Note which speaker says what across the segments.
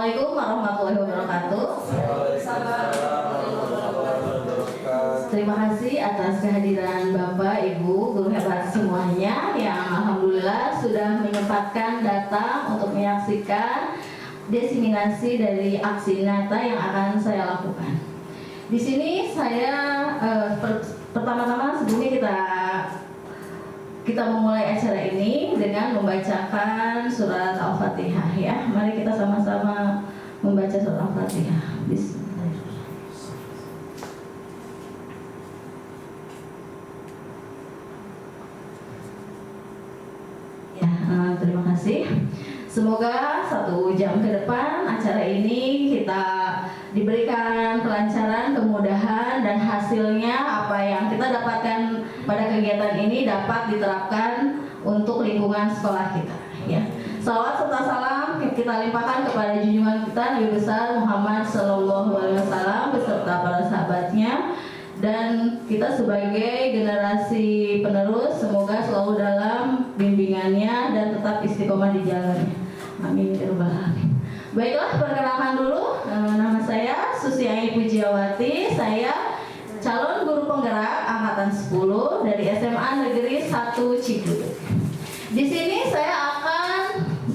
Speaker 1: Assalamualaikum warahmatullahi wabarakatuh. Terima kasih atas kehadiran Bapak, Ibu, guru hebat semuanya yang alhamdulillah sudah menyempatkan datang untuk menyaksikan diseminasi dari aksi nyata yang akan saya lakukan. Di sini saya pertama-tama sebelumnya kita memulai acara ini dengan membacakan surat Al-Fatihah ya. Mari kita sama-sama membaca surat Al-Fatihah. Bismillahirrahmanirrahim. Ya, terima kasih. Semoga 1 jam ke depan acara ini kita diberikan kelancaran, kemudahan, dan hasilnya apa yang kita dapatkan pada kegiatan ini dapat diterapkan untuk lingkungan sekolah kita ya. Salawat serta salam kita limpahkan kepada junjungan kita Nabi besar Muhammad SAW beserta para sahabatnya, dan kita sebagai generasi penerus semoga selalu dalam bimbingannya dan tetap istiqomah di jalannya. Amin ya rabbal alamin. Baiklah, perkenalkan dulu, nama saya Susiani Pujiawati. Saya calon guru penggerak angkatan 10 dari SMA Negeri 1 Cibubur. Di sini saya akan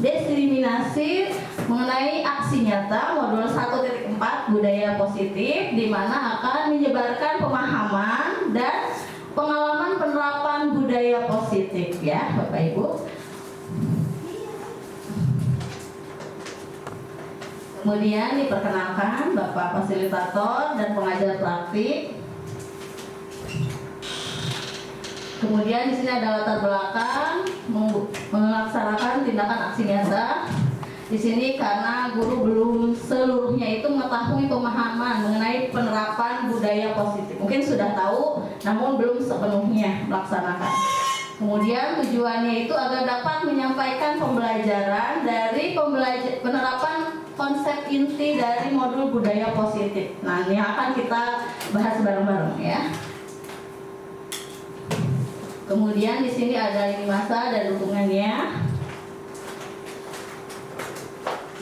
Speaker 1: diseminasi mengenai aksi nyata modul 1.4 budaya positif, di mana akan menyebarkan pemahaman dan pengalaman penerapan budaya positif ya Bapak Ibu. Kemudian diperkenalkan Bapak fasilitator dan pengajar praktik. Kemudian di sini ada latar belakang melaksanakan tindakan aksi nyata. Di sini karena guru belum seluruhnya itu mengetahui pemahaman mengenai penerapan budaya positif. Mungkin sudah tahu, namun belum sepenuhnya melaksanakan. Kemudian tujuannya itu agar dapat menyampaikan pembelajaran dari penerapan konsep inti dari modul budaya positif. Nah, ini akan kita bahas bareng-bareng ya. Kemudian di sini ada lini masa dan dukungannya.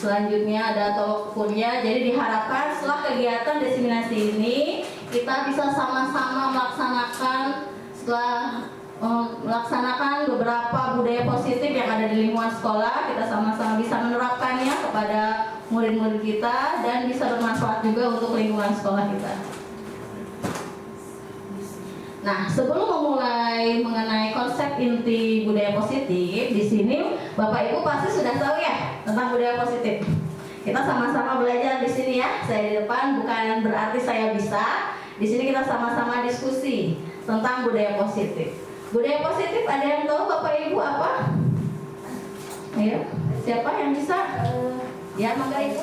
Speaker 1: Selanjutnya ada tolok kuliah. Jadi diharapkan setelah kegiatan diseminasi ini kita bisa sama-sama melaksanakan beberapa budaya positif yang ada di lingkungan sekolah. Kita sama-sama bisa menerapkannya kepada murid-murid kita dan bisa bermanfaat juga untuk lingkungan sekolah kita. Nah, sebelum memulai mengenai konsep inti budaya positif, di sini Bapak Ibu pasti sudah tahu ya tentang budaya positif. Kita sama-sama belajar di sini ya. Saya di depan bukan berarti saya bisa. Di sini kita sama-sama diskusi tentang budaya positif. Budaya positif ada yang tahu Bapak Ibu apa? Ayo, siapa yang bisa? Ya, mangga Ibu.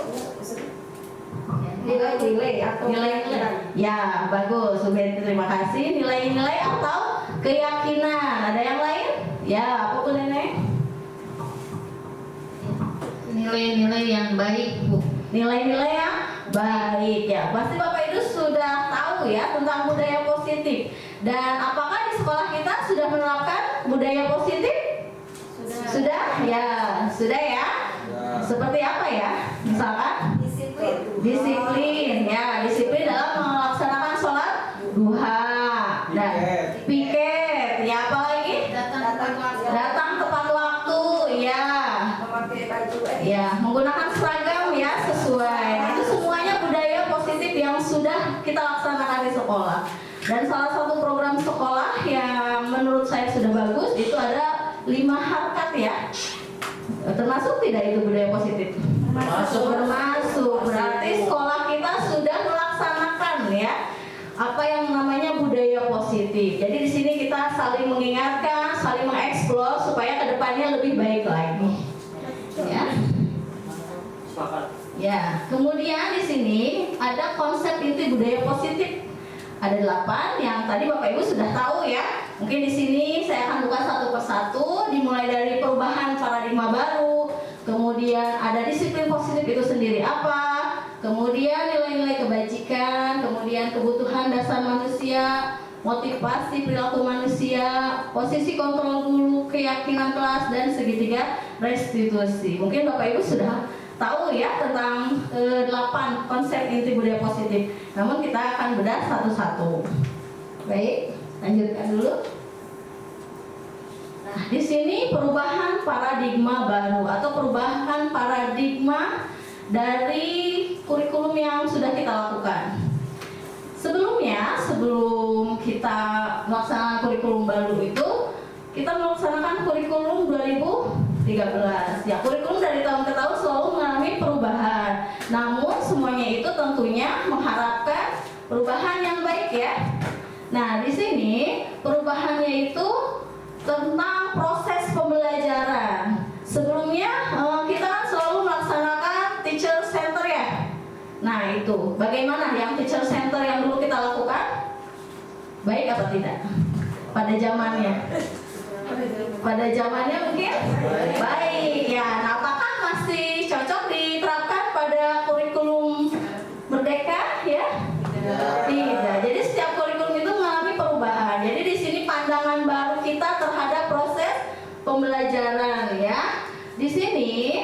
Speaker 1: Nilai-nilai atau nilai-nilai. Ya, bagus. Sudah, terima kasih. Nilai-nilai atau keyakinan. Ada yang lain? Ya, apa tuh Nenek? Nilai-nilai yang baik, Bu. Nilai-nilai yang baik ya. Pasti Bapak Ibu sudah tahu ya tentang budaya positif. Dan apakah di sekolah kita sudah menerapkan budaya positif? Sudah? Ya, sudah ya. Seperti apa ya? Misalkan disiplin ya, disiplin dalam melaksanakan sholat duha dan piket ya, apa lagi? Datang tepat waktu ya. Ya, menggunakan seragam ya sesuai. Itu semuanya budaya positif yang sudah kita laksanakan di sekolah. Dan salah satu program sekolah yang menurut saya sudah bagus itu ada 5 harkat ya. Termasuk tidak itu budaya positif? Termasuk. Berarti sekolah kita sudah melaksanakan ya apa yang namanya budaya positif. Jadi di sini kita saling mengingatkan, saling mengeksplor supaya kedepannya lebih baik lagi. Ya. Ya. Kemudian di sini ada konsep inti budaya positif. Ada 8 yang tadi Bapak Ibu sudah tahu ya. Mungkin di sini saya akan buka satu persatu, dimulai dari perubahan paradigma baru, kemudian ada disiplin positif itu sendiri apa, kemudian nilai-nilai kebajikan, kemudian kebutuhan dasar manusia, motivasi perilaku manusia, posisi kontrol guru, keyakinan kelas, dan segitiga restitusi. Mungkin Bapak Ibu sudah tahu ya tentang 8 konsep inti budaya positif. Namun kita akan bedah satu-satu. Baik, lanjutkan dulu. Nah, di sini perubahan paradigma baru atau perubahan paradigma dari kurikulum yang sudah kita lakukan. Sebelumnya, sebelum kita melaksanakan kurikulum baru itu, kita melaksanakan kurikulum 2013. Ya, kurikulum dari tahun ke tahun selalu mengalami perubahan. Namun semuanya itu tentunya mengharapkan perubahan yang baik ya. Nah, di sini perubahannya itu tentang proses pembelajaran. Sebelumnya kita kan selalu melaksanakan teacher center ya. Nah, itu bagaimana yang teacher center yang dulu kita lakukan? Baik apa tidak? Pada zamannya. Pada zamannya mungkin baik ya. Nah, apakah masih cocok diterapkan pada kurikulum Merdeka ya? Tidak. Jadi setiap kurikulum itu mengalami perubahan. Jadi di sini pandangan baru kita terhadap proses pembelajaran ya. Di sini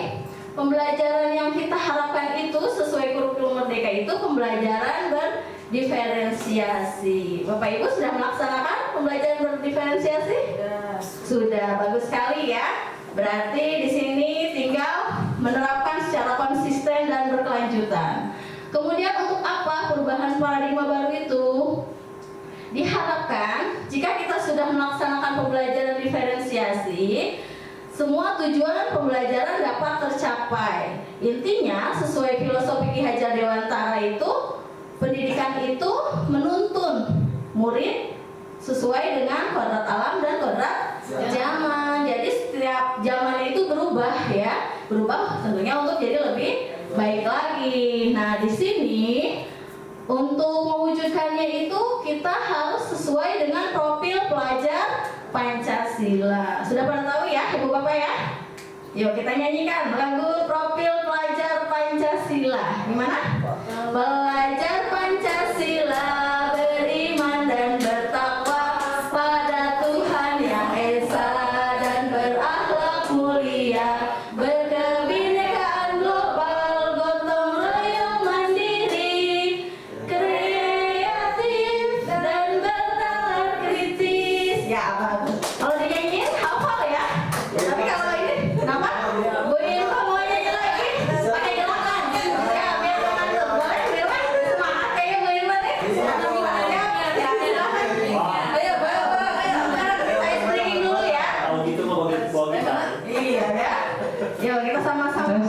Speaker 1: pembelajaran yang kita harapkan itu sesuai kurikulum Merdeka itu pembelajaran berdiferensiasi. Bapak Ibu sudah melaksanakan pembelajaran berdiferensiasi? Sudah, bagus sekali ya. Berarti di sini tinggal menerapkan secara konsisten dan berkelanjutan. Kemudian untuk apa perubahan paradigma baru itu? Diharapkan jika kita sudah melaksanakan pembelajaran diferensiasi, semua tujuan pembelajaran dapat tercapai. Intinya sesuai filosofi Ki Hajar Dewantara itu, pendidikan itu menuntun murid sesuai dengan kodrat alam dan kodrat zaman. Jadi setiap zamannya itu berubah ya, berubah tentunya untuk jadi lebih baik lagi. Nah, di sini untuk mewujudkannya itu kita harus sesuai dengan profil pelajar Pancasila. Sudah pada tahu ya, Ibu Bapak ya? Yuk kita nyanyikan lagu profil pelajar Pancasila. Gimana? Pelajar Pancasila beriman dan bertakwa pada Tuhan Yang Esa dan berakhlak mulia, berkebinekaan global, gotong royong mandiri, kreatif dan bernalar kritis. Ya bagus. Kalau dinyanyiin hafal ya. Tapi kalau ini kenapa? Bu Irma mau nyanyi lagi? Pakai gerakan. Ya biar teman-teman boleh Bu Irma semangat kayaknya Bu Irma nih. Ya silakan. Ayo sekarang kita stringing dulu ya.
Speaker 2: Kalau gitu mau bawa kita.
Speaker 1: Iya ya. Yuk kita sama-sama.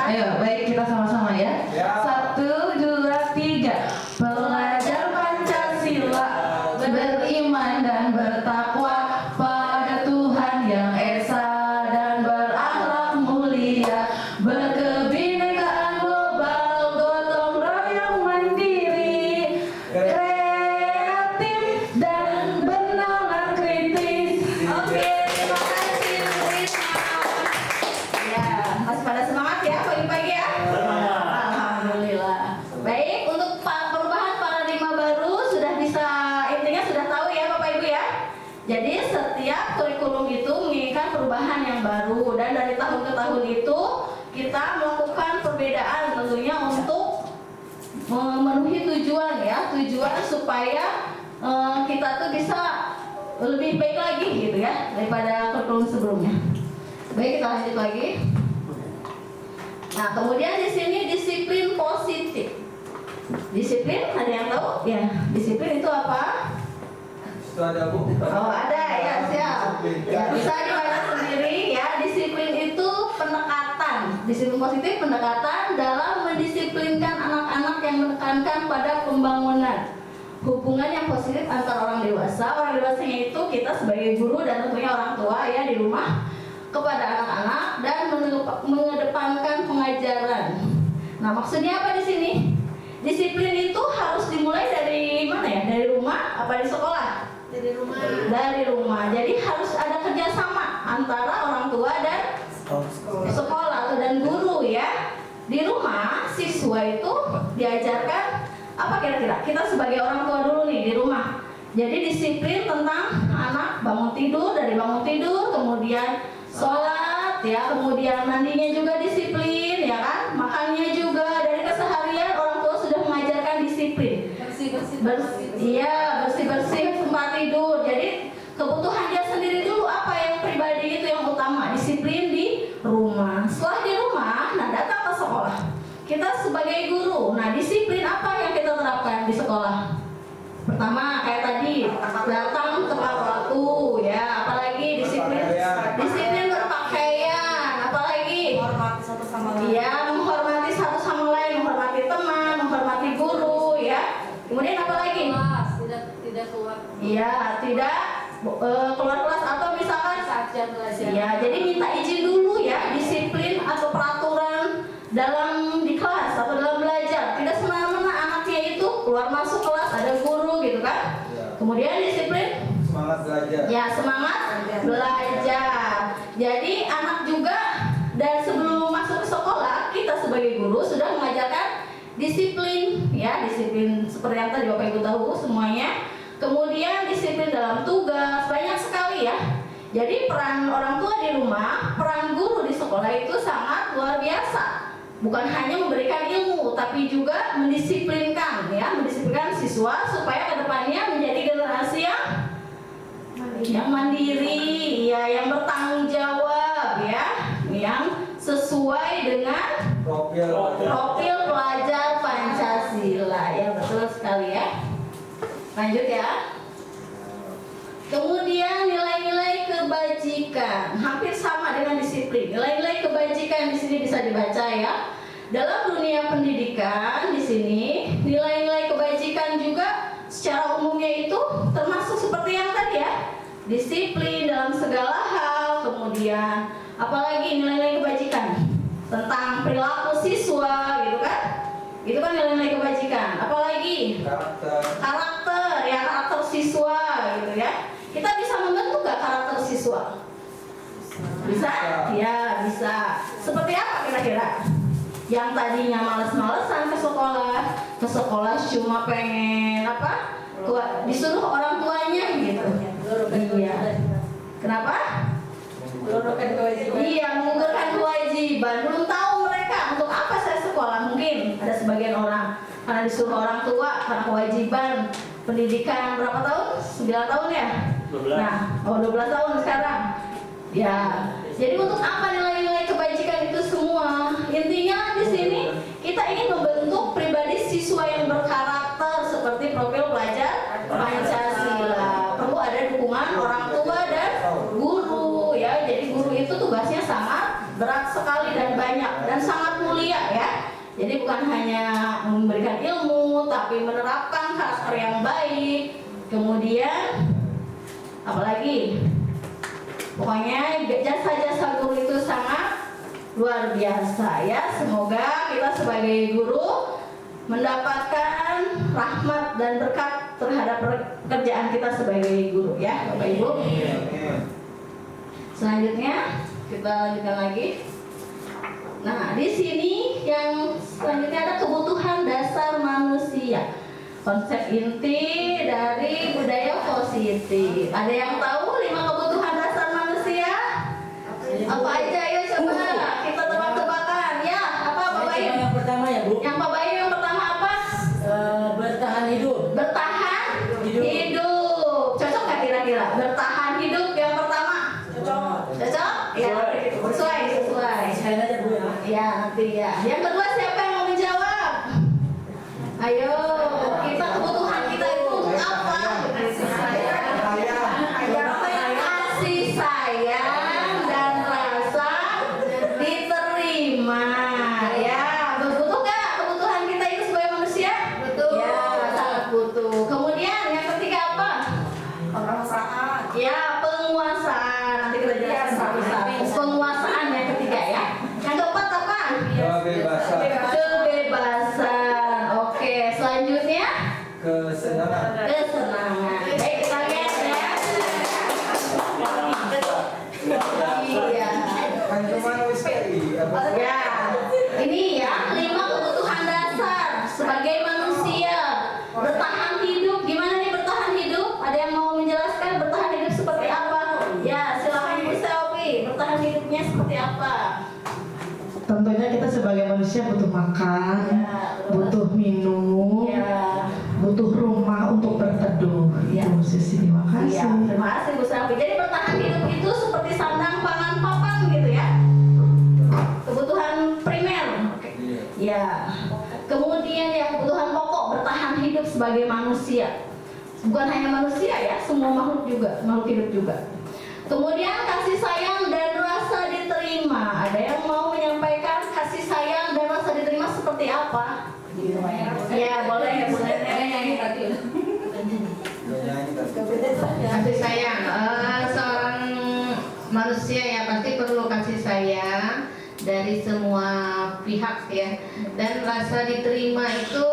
Speaker 3: Ayo, baik kita sama-sama ya. 1, 2, 3. Pelajar Pancasila beriman dan bertakwa pada Tuhan Yang Esa dan berakhlak mulia, berkebinekaan global, gotong royong mandiri, kreatif dan bernalar kritis.
Speaker 1: Oke, terima kasih Bu Risma. Ya, masih pada semangat ya pagi-pagi ya?
Speaker 2: Semangat.
Speaker 1: Alhamdulillah. Baik, untuk perubahan paradigma baru sudah bisa, intinya sudah tahu ya Bapak Ibu ya. Jadi setiap kurikulum itu menginginkan perubahan yang baru, dan dari tahun ke tahun itu kita melakukan perbedaan tentunya untuk memenuhi tujuan ya, tujuan supaya kita tuh bisa lebih baik lagi gitu ya daripada kurikulum sebelumnya. Baik, kita lanjut lagi. Nah, kemudian di sini disiplin positif. Disiplin ada yang tahu? Ya, disiplin itu apa?
Speaker 4: Itu ada Bu.
Speaker 1: Oh, ada ya, siap. Ya, bisa dibaca sendiri ya. Disiplin itu pendekatan. Disiplin positif pendekatan dalam mendisiplinkan anak-anak yang menekankan pada pembangunan hubungan yang positif antara orang dewasa. Orang dewasanya itu kita sebagai guru dan tentunya orang tua ya di rumah kepada anak-anak, dan mengedepankan pengajaran. Nah, maksudnya apa di sini? Disiplin itu harus dimulai dari mana ya? Dari rumah apa di sekolah?
Speaker 5: Dari rumah.
Speaker 1: Dari rumah. Jadi harus ada kerjasama antara orang tua dan sekolah atau dan guru ya. Di rumah siswa itu diajarkan apa kira-kira? Kita sebagai orang tua dulu nih di rumah. Jadi disiplin tentang anak bangun tidur, dari bangun tidur kemudian sholat ya, kemudian mandinya juga disiplin ya kan, bersih-bersih tempat tidur. Jadi kebutuhan dia sendiri dulu, apa yang pribadi itu yang utama, disiplin di rumah. Setelah di rumah, nah datang ke sekolah. Kita sebagai guru, nah disiplin apa yang kita terapkan di sekolah? Pertama kayak tadi, datang tepat waktu, ya. Apalagi disiplin berpakaian, apalagi
Speaker 5: Menghormati satu sama lain.
Speaker 1: ya menghormati satu sama lain, menghormati teman, menghormati guru, ya. Kemudian apalagi?
Speaker 5: Tidak keluar.
Speaker 1: Iya, tidak keluar kelas atau misalkan
Speaker 5: Saat jam belajar.
Speaker 1: ya, jadi minta izin dulu ya, disiplin atau peraturan dalam di kelas atau dalam belajar. Tidak semena-mena anaknya itu keluar masuk kelas ada guru gitu kan.
Speaker 4: Ya.
Speaker 1: Kemudian disiplin
Speaker 4: Semangat belajar.
Speaker 1: ya, semangat belajar. Jadi anak juga, dan sebelum masuk ke sekolah kita sebagai guru sudah mengajarkan disiplin ya, disiplin seperti yang tadi Bapak Ibu tahu semuanya. Kemudian disiplin dalam tugas, banyak sekali ya. Jadi peran orang tua di rumah, peran guru di sekolah itu sangat luar biasa. Bukan hanya memberikan ilmu, tapi juga mendisiplinkan ya, mendisiplinkan siswa supaya kedepannya menjadi generasi yang mandiri, ya, yang bertanggung jawab ya, yang sesuai dengan profil pelajar Pancasila. Ya, betul sekali ya. Lanjut ya. Kemudian nilai-nilai kebajikan hampir sama dengan disiplin. Nilai-nilai kebajikan di sini bisa dibaca ya. Dalam dunia pendidikan di sini nilai-nilai kebajikan juga secara umumnya itu termasuk seperti yang tadi ya. Disiplin dalam segala hal, kemudian apalagi nilai-nilai kebajikan tentang perilaku siswa gitu kan. Itu kan nilai-nilai kebajikan. Apalagi karakter ya, karakter siswa gitu ya. Kita bisa membentuk gak karakter siswa? Bisa? Ya, bisa. Seperti apa kira-kira? Yang tadinya males-malesan ke sekolah cuma pengen apa? Disuruh orang tuanya gitu. Iya. Kenapa?
Speaker 5: Menurunkan kewajiban.
Speaker 1: Iya, menggugurkan kewajiban. Belum tahu mereka untuk apa saya sekolah. Mungkin ada sebagian orang karena disuruh orang tua, karena kewajiban pendidikan berapa tahun? 9 tahun ya?
Speaker 2: 12.
Speaker 1: Nah, 12 tahun sekarang. Ya. Jadi untuk apa nilai-nilai kebajikan itu semua? Intinya di sini kita ingin membentuk pribadi siswa yang berkarakter seperti profil pelajar Pancasila. Perlu ada dukungan orang tua dan guru ya. Jadi guru itu tugasnya sangat berat sekali dan banyak dan sangat mulia ya. Jadi bukan hanya memberikan ilmu tapi menerapkan karakter yang baik. Kemudian apalagi? Pokoknya jasa-jasa guru itu sangat luar biasa ya. Semoga kita sebagai guru mendapatkan rahmat dan berkat terhadap pekerjaan kita sebagai guru ya, Bapak Ibu. Selanjutnya kita lanjutkan lagi. Nah, di sini yang selanjutnya ada kebutuhan dasar manusia. Konsep inti dari budaya positif. Ada yang tahu 5 kebutuhan dasar manusia? Apa aja? Ayo coba kita tebak-tebakan. Ya, apa Bapak Ibu?
Speaker 5: Yang pertama ya Bu.
Speaker 1: Yang Bapak Ibu yang pertama apa?
Speaker 5: Bertahan hidup.
Speaker 1: Bertahan hidup. Cocok nggak kira-kira? Bertahan hidup yang pertama.
Speaker 5: Cocok.
Speaker 1: Cocok? Ya, sesuai.
Speaker 5: Sekali aja Bu ya.
Speaker 1: Ya, nanti ya. Yang kedua siapa yang mau menjawab? Ayo, kita kebutuhan kita itu untuk apa? Kasih sayang dan rasa diterima. Ya, butuh nggak kebutuhan kita itu sebagai manusia? Betul. Ya, sangat butuh. Kemudian yang ketiga apa?
Speaker 5: Penguasaan.
Speaker 1: Ya, penguasaan. Nanti kita jelaskan satu-satu. Penguasaan yang ketiga ya. Yang keempat apa? Kebebasan. Oke, selanjutnya
Speaker 4: Kesenangan.
Speaker 1: kesenangan. Baik, kita lihat ya. Iya.
Speaker 4: Kan cuma misteri apa?
Speaker 1: Ya, ini ya 5 kebutuhan dasar sebagai manusia. Bertahan hidup, gimana nih bertahan hidup? Ada yang mau menjelaskan bertahan hidup seperti apa? Ya, silakan Bu Selvi. Bertahan hidupnya seperti apa?
Speaker 3: Tentunya kita sebagai manusia butuh makan,
Speaker 1: Ya,
Speaker 3: butuh minum,
Speaker 1: Ya,
Speaker 3: butuh rumah.
Speaker 1: Ya. Kemudian ya kebutuhan pokok bertahan hidup sebagai manusia. Bukan hanya manusia ya, semua makhluk juga, makhluk hidup juga. Kemudian kasih sayang dan rasa diterima. Ada yang mau menyampaikan kasih sayang dan rasa diterima seperti apa? Ya boleh ya, boleh nyanyi tadi.
Speaker 6: Kasih sayang, seorang manusia ya pasti perlu kasih sayang dari semua pihak ya. Dan rasa diterima itu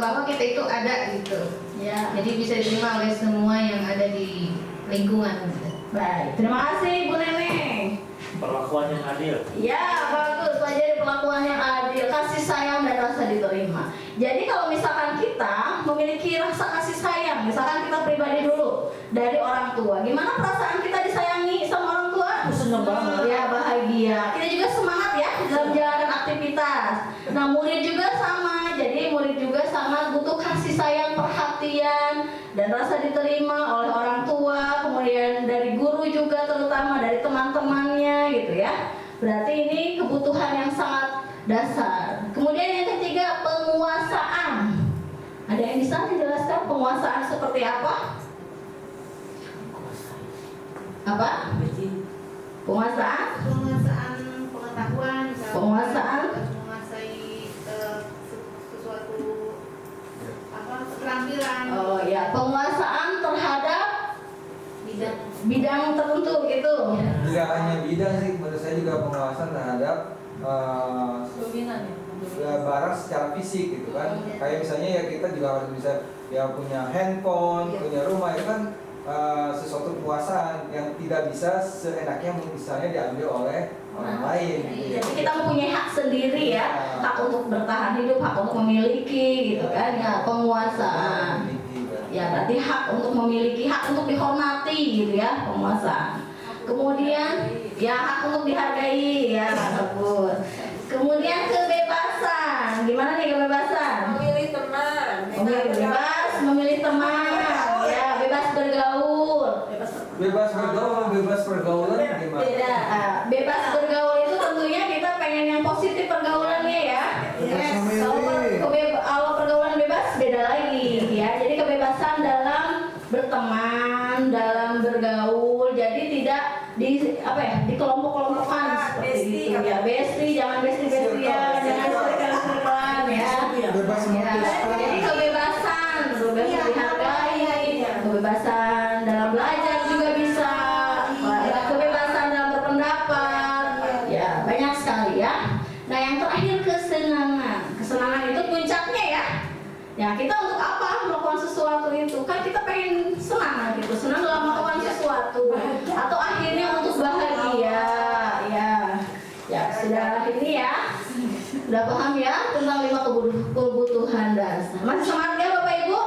Speaker 6: bahwa kita itu ada gitu.
Speaker 1: Ya.
Speaker 6: Jadi bisa diterima oleh semua yang ada di lingkungan. Gitu.
Speaker 1: Baik, terima kasih Bu Neneng.
Speaker 2: Perlakuan yang adil.
Speaker 1: Ya bagus, pelajari perlakuan yang adil, kasih sayang dan rasa diterima. Jadi kalau misalkan kita memiliki rasa kasih sayang, misalkan kita pribadi dulu dari orang tua, gimana perasaan kita disayangi sama orang tua?
Speaker 5: Seneng banget.
Speaker 1: Ya bahagia. Kita juga semangat ya dalam menjalankan aktivitas. Nah murid juga sama, jadi murid juga sangat butuh kasih sayang, perhatian dan rasa diterima oleh orang tua, kemudian dari guru juga terutama dari teman-temannya gitu ya. Berarti ini kebutuhan yang sangat dasar. Kemudian yang ketiga penguasaan. Ada yang bisa menjelaskan penguasaan seperti apa? Apa? Penguasaan?
Speaker 6: Penguasaan pengetahuan, misalnya
Speaker 1: Penguasaan?
Speaker 6: menguasai sesuatu keterampilan
Speaker 1: Oh ya, penguasaan terhadap
Speaker 6: bidang.
Speaker 1: bidang tertentu gitu.
Speaker 4: Tidak hanya bidang sih, menurut saya juga pengawasan terhadap barang secara fisik gitu kan. Kayak misalnya ya kita juga harus bisa ya punya handphone, punya rumah, itu kan sesuatu kekuasaan yang tidak bisa seenaknya misalnya diambil oleh orang lain gitu ya.
Speaker 1: Jadi kita mempunyai hak sendiri ya, hak untuk bertahan hidup, hak untuk memiliki gitu kan ya, penguasaan. Ya berarti hak untuk memiliki, hak untuk dihormati gitu ya, penguasaan. Kemudian ya hak untuk dihargai ya, bagus. Kemudian kebebasan, gimana nih kebebasan?
Speaker 5: Memilih teman.
Speaker 1: Memilih bebas, memilih teman, ya bebas bergaul.
Speaker 4: Bebas bergaul, bebas pergaulan gimana?
Speaker 1: Beda, bebas bergaul itu tentunya kita pengen yang positif pergaulannya ya. Kalau pergaulan bebas beda lagi ya. Jadi kebebasan dalam berteman, dalam bergaul. Jadi tidak di kelompok-kelompokan seperti itu ya. Bestie, jangan bestie-bestie ya, jangan circle-circlean ya.
Speaker 3: Bebas
Speaker 1: Ya,
Speaker 3: memutuskan.
Speaker 1: jadi kebebasan, bebas dihargai, kebebasan dalam belajar juga bisa, kebebasan dalam berpendapat, ya banyak sekali ya. Nah yang terakhir kesenangan, kesenangan itu puncaknya ya. Ya kita untuk apa melakukan sesuatu itu? Kan kita pengen senang gitu, senang dalam melakukan sesuatu, atau akhirnya untuk bahagia, ya. Ya sudah ini ya. Udah paham ya tentang 5 kebutuhan dasar. Masih semangat ya Bapak Ibu?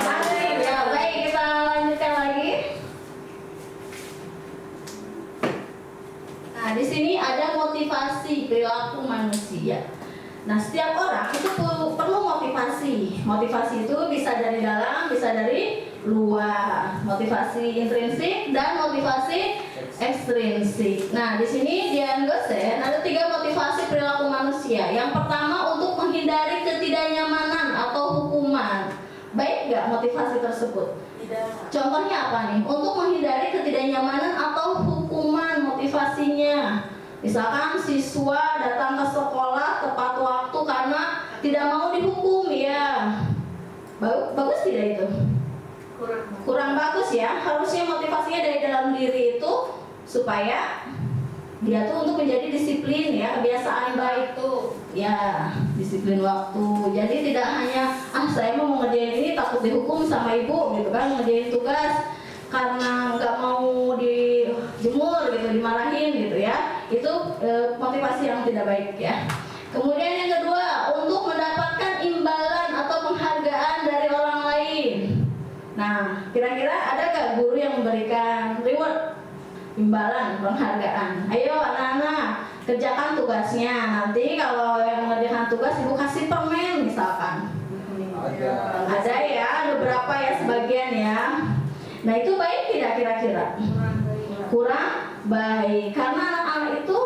Speaker 1: Masih ya. Baik, kita lanjutkan lagi. Nah, di sini ada motivasi perilaku manusia. Nah, setiap orang itu perlu motivasi. Motivasi itu bisa dari dalam, bisa dari luar. Motivasi intrinsik dan motivasi ekstrinsik. Nah, di sini di Angosen ada 3 motivasi perilaku manusia. Yang pertama untuk menghindari ketidaknyamanan atau hukuman. Baik nggak motivasi tersebut?
Speaker 5: Tidak.
Speaker 1: Contohnya apa nih? Untuk menghindari ketidaknyamanan atau hukuman motivasinya. Misalkan siswa datang ke sekolah tepat waktu karena tidak mau dihukum ya. Bagus tidak itu? Kurang bagus ya. Harusnya motivasinya dari dalam diri itu supaya dia tuh untuk menjadi disiplin ya, kebiasaan baik tuh ya, disiplin waktu. Jadi tidak hanya saya mau ngerjain ini takut dihukum sama ibu gitu kan, ngerjain tugas karena nggak mau dijemur gitu, dimarahin gitu ya. Itu motivasi yang tidak baik ya. Kemudian yang kedua, untuk mendapatkan imbalan atau penghargaan dari orang lain. Nah, kira-kira ada gak guru yang memberikan reward, imbalan, penghargaan? Ayo anak-anak, kerjakan tugasnya. Nanti kalau yang mengerjakan tugas ibu kasih permen misalkan. Ada ya, ada beberapa ya, sebagian ya. Nah itu baik tidak kira-kira? Kurang baik. Karena anak-anak itu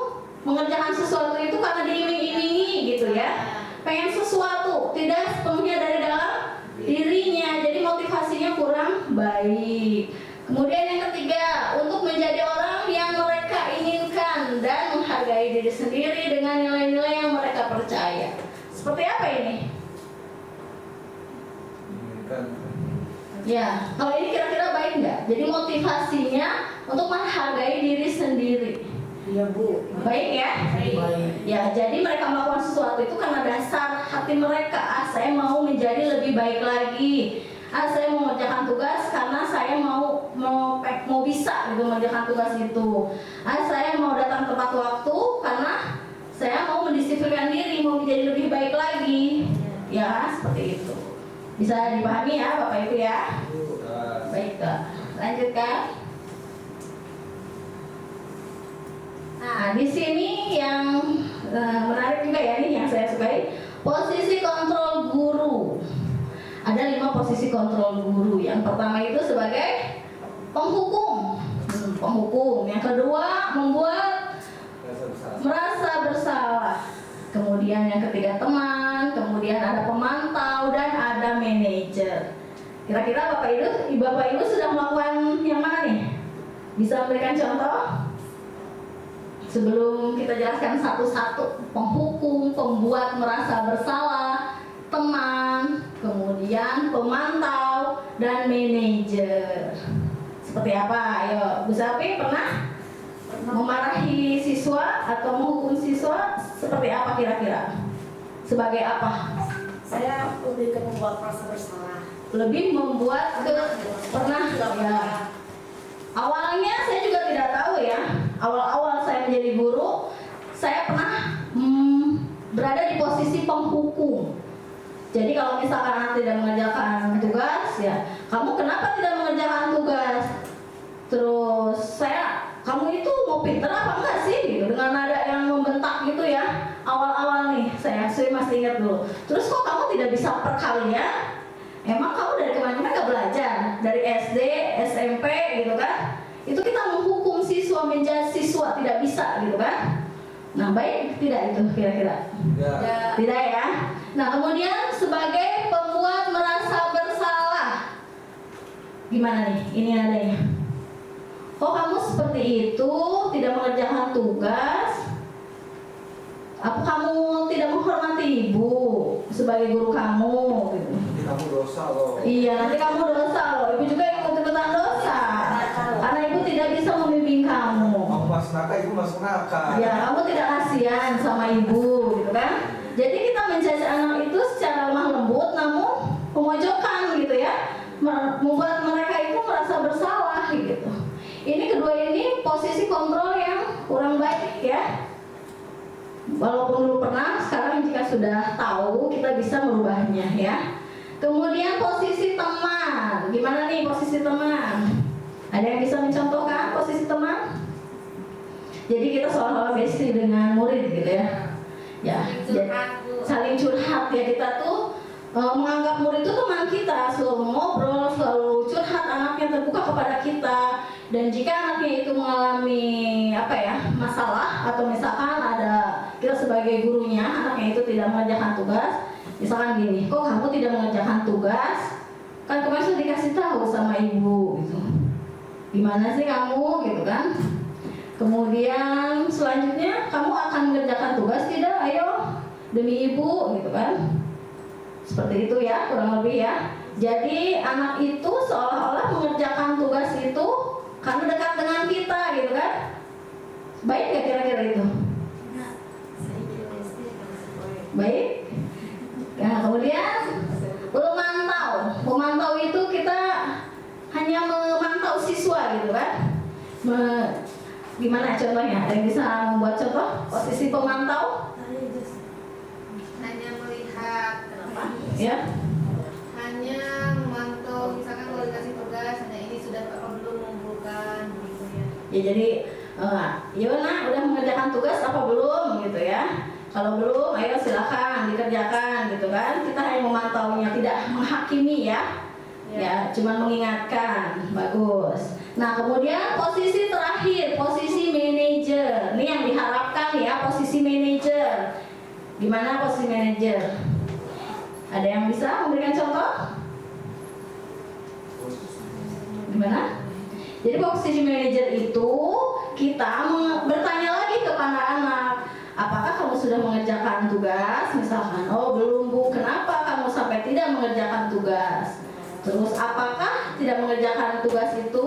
Speaker 1: mengerjakan sesuatu itu karena diiming-imingi gitu ya. Kemudian yang ketiga, untuk menjadi orang yang mereka inginkan dan menghargai diri sendiri dengan nilai-nilai yang mereka percaya. Seperti apa ini? Ya, kalau ini kira-kira baik nggak? Jadi motivasinya untuk menghargai diri sendiri.
Speaker 5: Iya Bu.
Speaker 1: Baik ya?
Speaker 5: Baik.
Speaker 1: Ya, jadi mereka melakukan sesuatu itu karena dasar hati mereka. Saya mau menjadi lebih baik lagi. Saya mau mengerjakan tugas karena saya mau bisa gitu mengerjakan tugas itu. Saya mau datang tepat waktu karena saya mau mendisiplinkan diri, mau menjadi lebih baik lagi. Ya, seperti itu. Bisa dipahami ya Bapak Ibu ya? Baik, Kak. Lanjutkan. Nah, di sini yang menarik juga ya, nih yang saya sukai, posisi kontrol guru. Ada 5 posisi kontrol guru. Yang pertama itu sebagai penghukum. Penghukum. Yang kedua membuat merasa bersalah. Kemudian yang ketiga teman. Kemudian ada pemantau dan ada manajer. Kira-kira Bapak Ibu sudah melakukan yang mana nih? Bisa memberikan contoh? Sebelum kita jelaskan satu-satu, penghukum, pembuat merasa bersalah, teman, kemudian pemantau, dan manajer. Seperti apa? Ayo, Bu Sapi pernah memarahi siswa atau menghukum siswa seperti apa kira-kira? Sebagai apa?
Speaker 5: Saya lebih ke membuat merasa bersalah.
Speaker 1: Lebih membuat pernah ya. Awalnya saya juga tidak tahu ya. Awal-awal saya menjadi guru, saya pernah berada di posisi penghukum. Jadi kalau misalkan anak tidak mengerjakan tugas, ya, kamu kenapa tidak mengerjakan tugas? Terus kamu itu mau pinter apa enggak sih? Gitu, dengan nada yang membentak gitu ya. Awal-awal nih, saya masih ingat dulu. Terus kok kamu tidak bisa perkalian? Emang kamu dari kemana-mana nggak belajar? Dari SD, SMP gitu kan? Itu kita menghukum siswa menjadi siswa tidak bisa gitu kan? Nah, baik tidak itu kira-kira?
Speaker 4: Ya.
Speaker 1: Tidak ya? Nah, kemudian sebagai pembuat merasa bersalah, gimana nih? Ini adanya. Kok kamu seperti itu, tidak mengerjakan tugas? Apa kamu tidak menghormati ibu sebagai guru kamu? Gitu.
Speaker 4: Nanti kamu dosa loh.
Speaker 1: Iya, nanti kamu dosa loh. Ibu juga ikut-ikutan dosa. Karena ibu tidak bisa membimbing kamu.
Speaker 4: Kamu masuk neraka, ibu masuk neraka.
Speaker 1: Ya, kamu tidak kasihan sama ibu, gitu kan? Jadi kita menjadi anak itu secara lemah lembut, namun memojokkan gitu ya, membuat mereka itu merasa bersalah gitu. Ini kedua ini posisi kontrol yang kurang baik ya. Walaupun dulu pernah, sekarang jika sudah tahu kita bisa merubahnya ya. Kemudian posisi teman, gimana nih posisi teman? Ada yang bisa mencontohkan posisi teman? Jadi kita seolah-olah bestie dengan murid gitu ya. Ya, saling curhat ya, kita tuh menganggap murid itu teman kita, selalu ngobrol, selalu curhat, anaknya terbuka kepada kita. Dan jika anaknya itu mengalami masalah atau misalkan kita sebagai gurunya, anaknya itu tidak mengerjakan tugas, misalkan gini, kok kamu tidak mengerjakan tugas? Kan kemarin sudah dikasih tahu sama ibu gitu. Gimana sih kamu gitu kan? Kemudian selanjutnya kamu akan mengerjakan tugas tidak? Ayo demi ibu gitu kan? Seperti itu ya kurang lebih ya. Jadi anak itu seolah-olah mengerjakan tugas itu karena dekat dengan kita gitu kan? Baik gak kira-kira itu? Baik. Nah kemudian memantau itu kita hanya memantau siswa gitu kan? Gimana contohnya? Ada yang bisa membuat contoh posisi pemantau?
Speaker 6: Hanya melihat
Speaker 1: Ya.
Speaker 6: hanya memantau, misalkan kalau dikasih tugas, nah ini sudah apa belum mengumpulkan begitu ya.
Speaker 1: Ya jadi Yona udah mengerjakan tugas apa belum gitu ya. Kalau belum, ayo silakan dikerjakan gitu kan. Kita hanya memantaunya, tidak menghakimi ya. Ya, cuma mengingatkan. Bagus. Nah, kemudian posisi terakhir, posisi manajer. Ini yang diharapkan ya, posisi manajer. Gimana posisi manajer? Ada yang bisa memberikan contoh? Gimana? Jadi posisi manajer itu kita bertanya lagi kepada anak, apakah kamu sudah mengerjakan tugas? Misalkan, oh belum Bu, kenapa kamu sampai tidak mengerjakan tugas? Terus apakah tidak mengerjakan tugas itu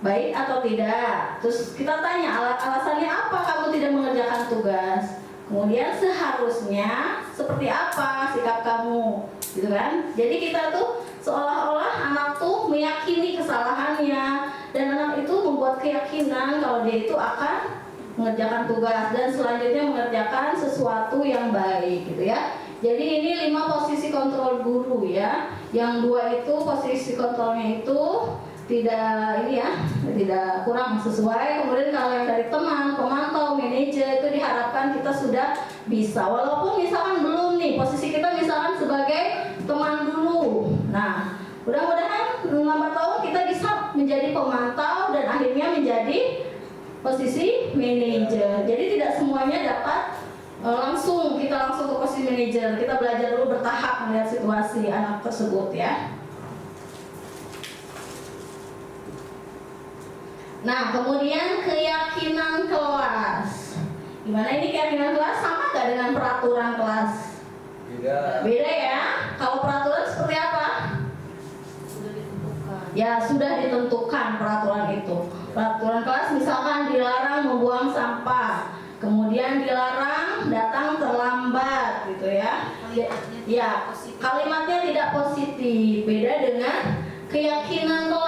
Speaker 1: baik atau tidak? Terus kita tanya alasannya apa kamu tidak mengerjakan tugas? Kemudian seharusnya seperti apa sikap kamu, gitu kan? Jadi kita tuh seolah-olah anak tuh meyakini kesalahannya, dan anak itu membuat keyakinan kalau dia itu akan mengerjakan tugas dan selanjutnya mengerjakan sesuatu yang baik, gitu ya. Jadi ini 5 posisi kontrol guru ya. Yang 2 itu posisi kontrolnya itu tidak kurang sesuai. Kemudian kalau yang dari teman, pemantau, manajer itu diharapkan kita sudah bisa. Walaupun misalkan belum nih, posisi kita misalkan sebagai teman dulu. Nah, mudah-mudahan lambat laun kita bisa menjadi pemantau dan akhirnya menjadi posisi manajer. Jadi tidak semuanya dapat kita langsung ke posisi manajer. Kita belajar dulu bertahap melihat situasi anak tersebut ya. Nah, kemudian keyakinan kelas. Gimana ini keyakinan kelas? Sama gak dengan peraturan kelas? Beda ya. Kalau peraturan seperti apa?
Speaker 5: Sudah ditentukan.
Speaker 1: Ya, sudah ditentukan peraturan itu. Peraturan kelas misalkan dilarang membuang sampah, kemudian dilarang datang terlambat, gitu ya. Ya, kalimatnya tidak positif. Beda dengan keyakinan kelas.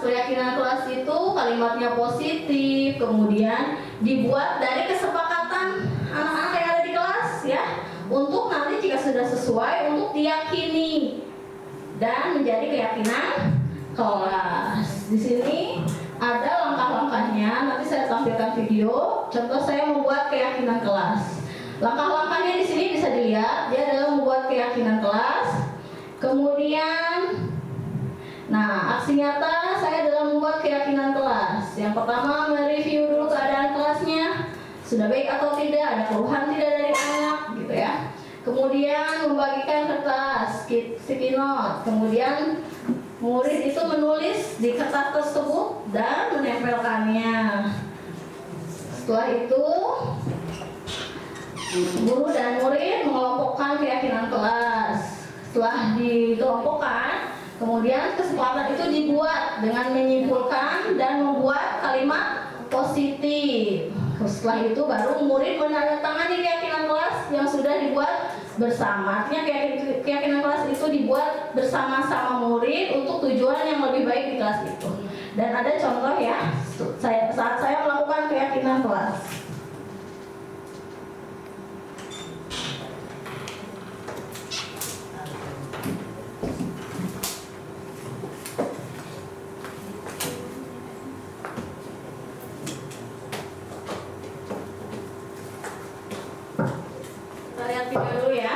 Speaker 1: Keyakinan kelas itu kalimatnya positif, kemudian dibuat dari kesepakatan anak-anak yang ada di kelas ya, untuk nanti jika sudah sesuai untuk diyakini dan menjadi keyakinan kelas. Di sini ada langkah-langkahnya, nanti saya tampilkan video. Contoh saya membuat keyakinan kelas. Langkah-langkahnya di sini bisa dilihat, dia adalah membuat keyakinan kelas. Kemudian aksi nyata saya adalah membuat keyakinan kelas. Yang pertama, mereview dulu keadaan kelasnya, sudah baik atau tidak, ada keluhan tidak dari anak, gitu ya. Kemudian membagikan kertas, sticky note. Kemudian murid itu menulis di kertas tersebut dan menempelkannya. Setelah itu, guru dan murid mengelompokkan keyakinan kelas. Setelah dikelompokkan, kemudian kesepakatan itu dibuat dengan menyimpulkan dan membuat kalimat positif. Setelah itu baru murid menandatangani keyakinan kelas yang sudah dibuat bersama. Artinya keyakinan kelas itu dibuat bersama-sama murid untuk tujuan yang lebih baik di kelas itu. Dan ada contoh ya, saat saya melakukan keyakinan kelas. Kita lihat video dulu ya.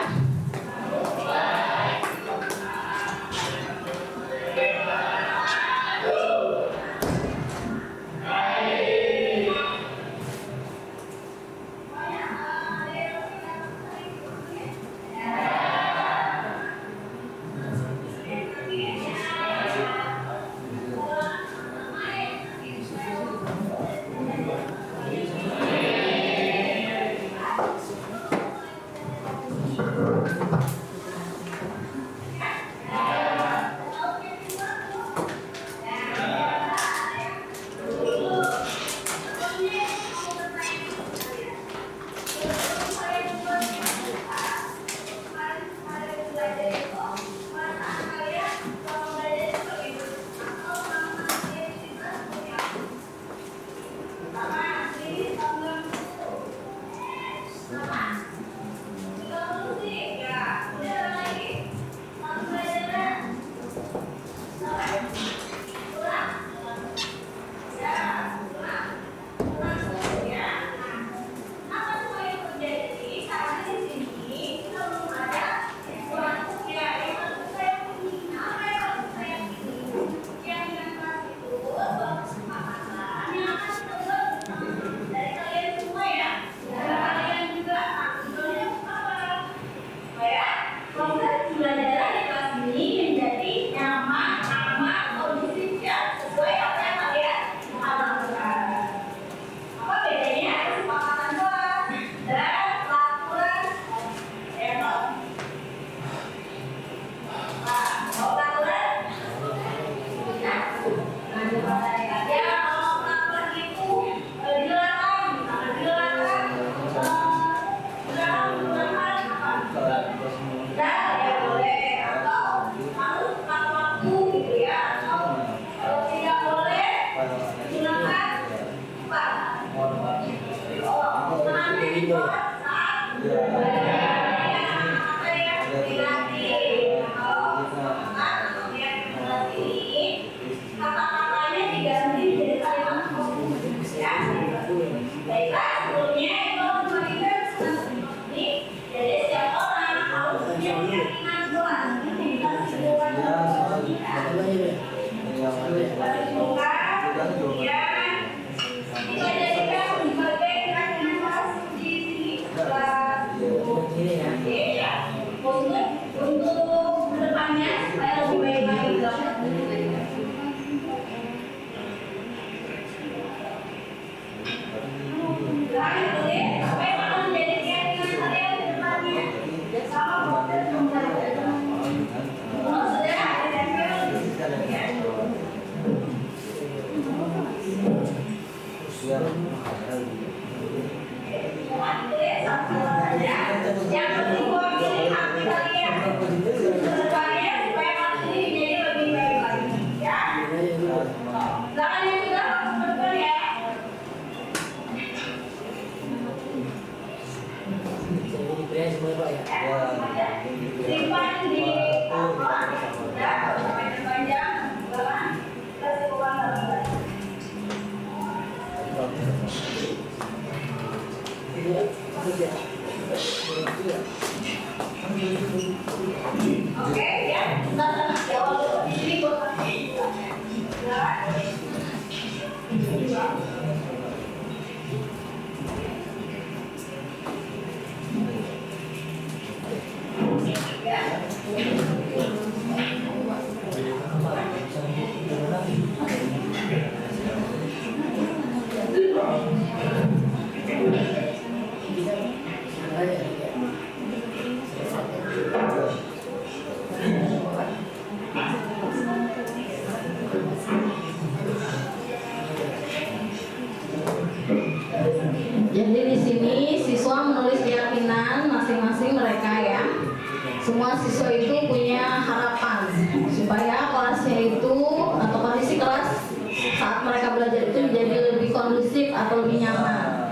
Speaker 1: semua siswa itu punya harapan supaya kelasnya itu atau kondisi kelas saat mereka belajar itu menjadi lebih kondusif atau lebih nyaman.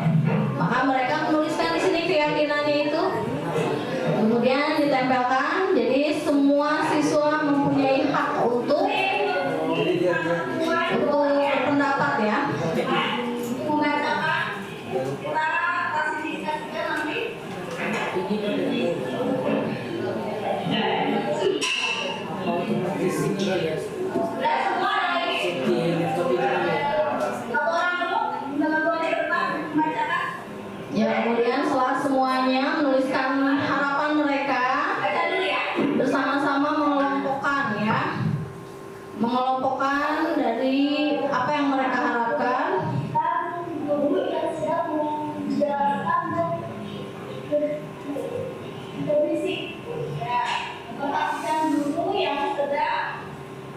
Speaker 1: Maka mereka menuliskan di sini keyakinannya itu, kemudian ditempelkan. Jadi semua siswa mempunyai hak untuk berpendapat ya. Ya, kemudian setelah semuanya menuliskan harapan mereka, bersama-sama mengelompokkan dari apa yang mereka harapkan.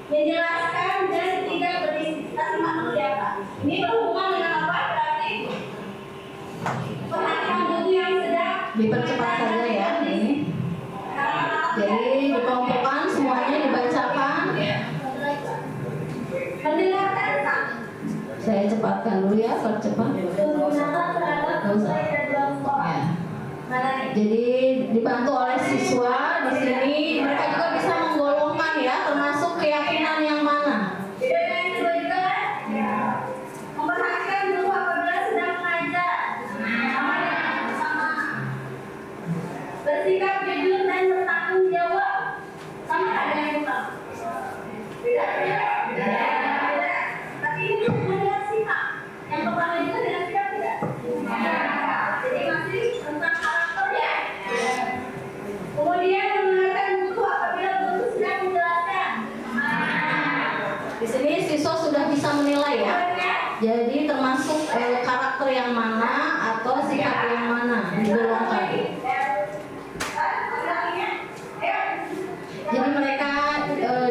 Speaker 7: Menjelaskan dan tidak berdiskusi manusia. Ini berhubungan dengan apa? Berarti perhatikan dulu yang sedang
Speaker 1: Dipercepat saja ya ini. Jadi dikelompokkan, semuanya dibacakan.
Speaker 7: mendengarkan tak?
Speaker 1: Saya cepatkan dulu ya, percepat.
Speaker 7: Menggunakan terhadap sesuai dan kelompok.
Speaker 1: Ya.
Speaker 7: Mana nih?
Speaker 1: Jadi dibantu oleh siswa di sini, mereka juga bisa menggolongkan ya, termasuk keyakinan yang mana.
Speaker 7: Beda dengan yang kedua juga kan? Memperhatikan dulu apabila sedang mengajar. Sama dengan bersama. Bersikap jujur dan bertanggung jawab. Sama ada yang kurang? Beda. Tapi ini dengan sikap. Yang pertama juga dengan sikap tidak? Jadi masih tentang karakter ya. Kemudian menggunakan buku apabila guru sedang menjelaskan.
Speaker 1: Di sini siswa sudah bisa menilai ya. Jadi termasuk karakter yang mana atau sikap yang mana digolongkan. Jadi mereka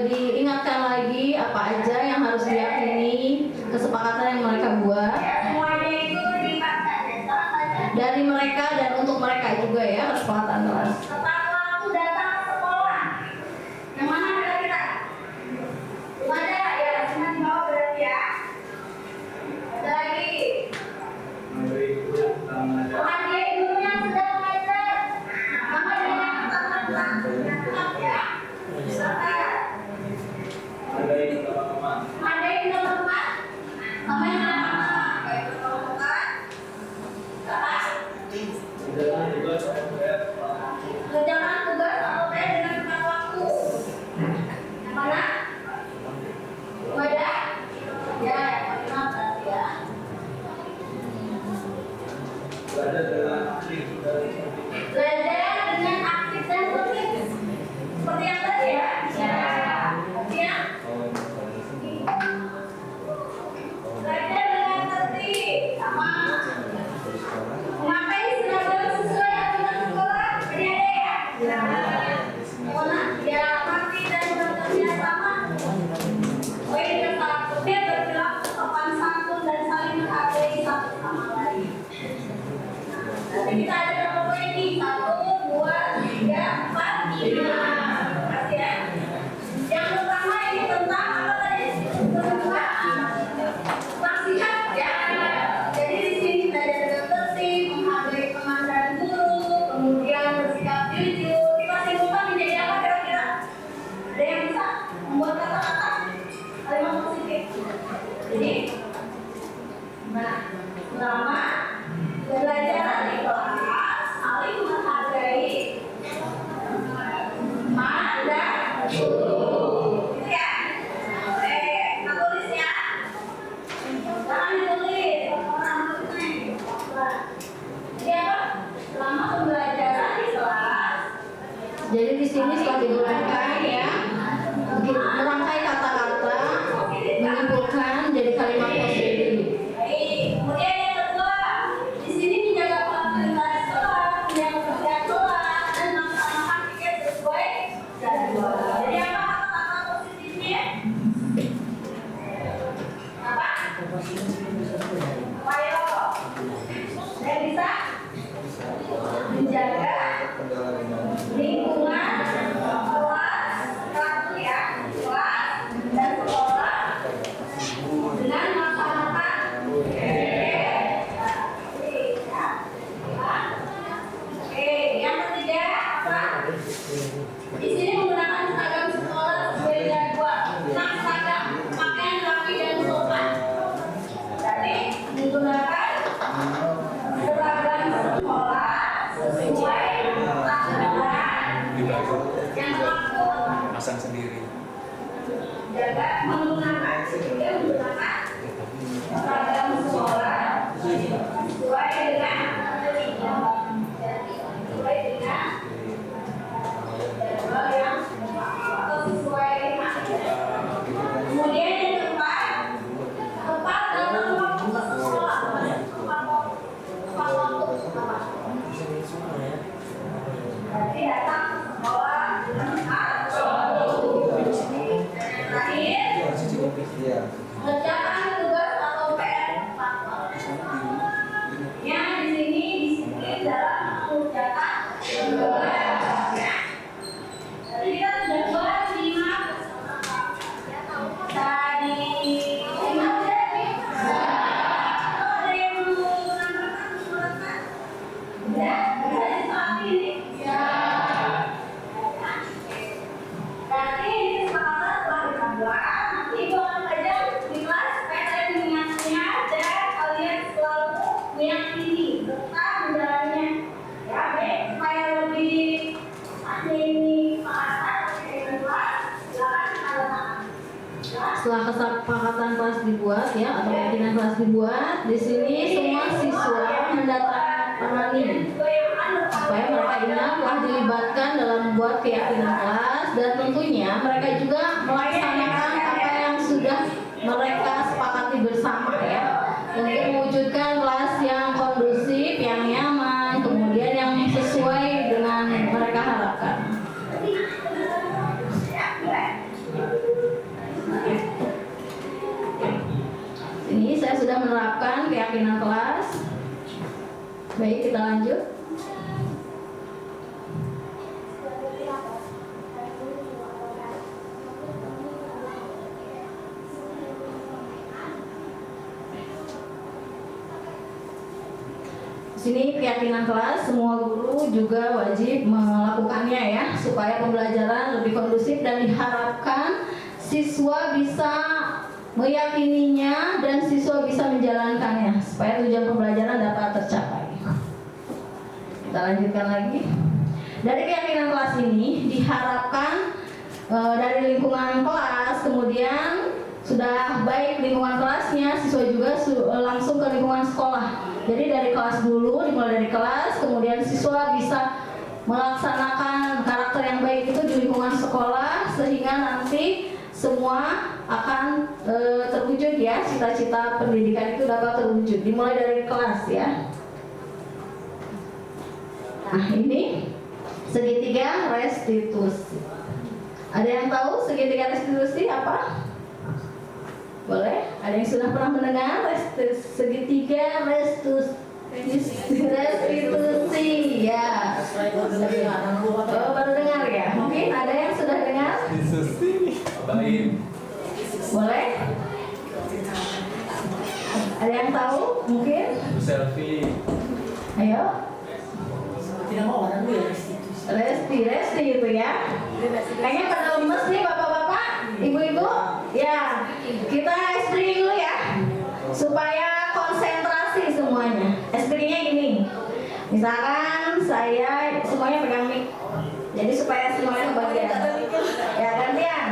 Speaker 1: diingatkan lagi apa aja yang harus diyakini, kesepakatan yang mereka buat
Speaker 7: Semuanya itu dipaksa
Speaker 1: dari mereka dan untuk mereka juga ya, kesepakatan kelas.
Speaker 7: tepat waktu datang ke sekolah. Yang mana ada kita? Ada ya, cuma di bawah berarti ya. Ada lagi. Menghargai guru yang sedang mengajar. Sama dengan kata-kata ya. Ada yang teman-teman. Sama yang teman-teman. Baik berkelompok. Kerjakan tugas atau PR dengan tepat waktu. Yang mana? Wadah? Ya, yang pertama berarti ya. Belajar dengan aktif dan tertib. Seperti yang tadi ya. Ya. Belajar dengan tertib. Sama. Memakai seragam sesuai aturan sekolah. Ini ada ya. Mana? Ya, rapi dan bekerja sama. Oh ini yang salah satunya berperilaku sopan santun dan saling menghargai satu sama lain. Nanti kita ada berapa poin nih? 1, 2, 3, 4, 5. Kasih ya. Yang pertama ini tentang apa tadi? Nasihat ya. Jadi di sini belajar dengan tertib, menghargai pengajaran guru, kemudian bersikap jujur. Kita simpulkan menjadi apa kira-kira? Ada yang bisa membuat kata-kata kalimat positif. Jadi, pertama belajar di kelas saling menghargai teman dan guru. Gitu ya. Oke, kita tulis ya. Jangan ditulis, orang tulis. Jadi apa? Selama pembelajaran di kelas.
Speaker 1: Jadi di sini setelah digolongkan ya, merangkai kata-kata, menyimpulkan jadi kalimat positif.
Speaker 7: Baik, kemudian yang kedua, di sini menjaga konsentrasi kelas, menjaga kerja kelas, dan melaksanakan pikir sesuai jadwal. Jadi apa
Speaker 2: pasang sendiri.
Speaker 7: Jaga menggunakan seragam sekolah sesuai dengan jadwal yang sesuai. Kemudian yang keempat, tepat dalam waktu ke sekolah. Tepat waktu ke sekolah. Berarti datang ke sekolah tepat waktu. Terakhir,
Speaker 4: Iya.
Speaker 7: mengerjakan tugas atau PR yang di sini disiplin dalam mengerjakan tugas. Tadi kita sudah buat 5 tadi. Ingat ya? Kalau ada yang mau menambahkan suratkan? Ya, bisa disepakati ini. Ya. Berarti ini kesepakatan telah kita buat. Nanti Ibu akan belajar di kelas supaya kalian mengingatnya dan kalian selalu meyakini serta menjalannya. Ya, baik supaya lebih ini kesepakatan kelas, silakan tanda tangan.
Speaker 1: Setelah kesepakatan kelas dibuat ya atau keyakinan kelas dibuat, di sini semua siswa mendatangani supaya mereka ingat telah dilibatkan dalam membuat keyakinan kelas dan tentunya mereka juga melaksanakan apa yang sudah mereka sepakati bersama ya untuk mewujudkan kelas yang kondusif, yang nyaman, kemudian yang sesuai dengan mereka harapkan. Ini saya sudah menerapkan keyakinan kelas. Baik, kita lanjut. Di sini keyakinan kelas, semua guru juga wajib melakukannya ya, supaya pembelajaran lebih kondusif dan diharapkan siswa bisa meyakininya dan siswa bisa menjalankannya supaya tujuan pembelajaran dapat tercapai. Kita lanjutkan lagi. Dari keyakinan kelas ini diharapkan dari lingkungan kelas, kemudian sudah baik lingkungan kelasnya, siswa juga langsung ke lingkungan sekolah. Jadi dari kelas dulu, dimulai dari kelas, kemudian siswa bisa melaksanakan karakter yang baik itu di lingkungan sekolah sehingga nanti semua akan terwujud ya, cita-cita pendidikan itu dapat terwujud dimulai dari kelas ya. Nah ini segitiga restitusi. Ada yang tahu segitiga restitusi apa? Boleh? Ada yang sudah pernah mendengar segitiga restitusi ya? Oh, baru dengar ya? Mungkin ada yang sudah dengar?
Speaker 2: Baik.
Speaker 1: Boleh? Ada yang tahu? Mungkin?
Speaker 2: Selfie.
Speaker 1: Ayo.
Speaker 3: Tidak mau orang dulu ya
Speaker 1: Resti itu ya. Kayaknya pada lemes nih bapak-bapak, ibu-ibu. Ya, kita explain dulu ya, supaya konsentrasi semuanya. Explainnya gini. Misalkan saya semuanya pegang mic, jadi supaya semuanya kebagian. Ya gantian.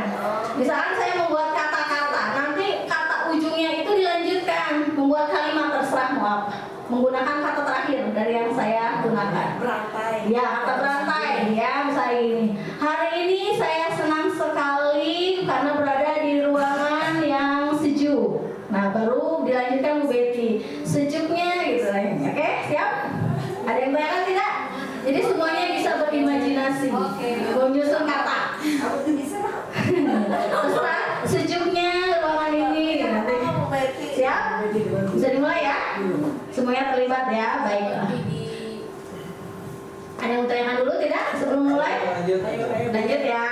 Speaker 1: Misalkan saya membuat kata-kata, nanti kata ujungnya itu dilanjutkan membuat kalimat terserah mau apa. Menggunakan kata terakhir dari yang saya gunakan.
Speaker 3: Berantai.
Speaker 1: Ya, kata berantai. Ya, misalnya ini. Hari ini saya senang sekali karena berada di ruangan yang sejuk. Nah, baru dilanjutkan Bu Betty. Sejuknya gitu. Oke, siap? Ada yang tanyakan tidak? Jadi semuanya bisa berimajinasi. Menyusun kata.
Speaker 3: Aku tuh bisa lah.
Speaker 1: Terserah sejuknya ruangan ini. Siap? Bisa dimulai ya? Semuanya terlibat ya, baiklah. Ada yang tanyakan dulu tidak sebelum mulai? Lanjut ya.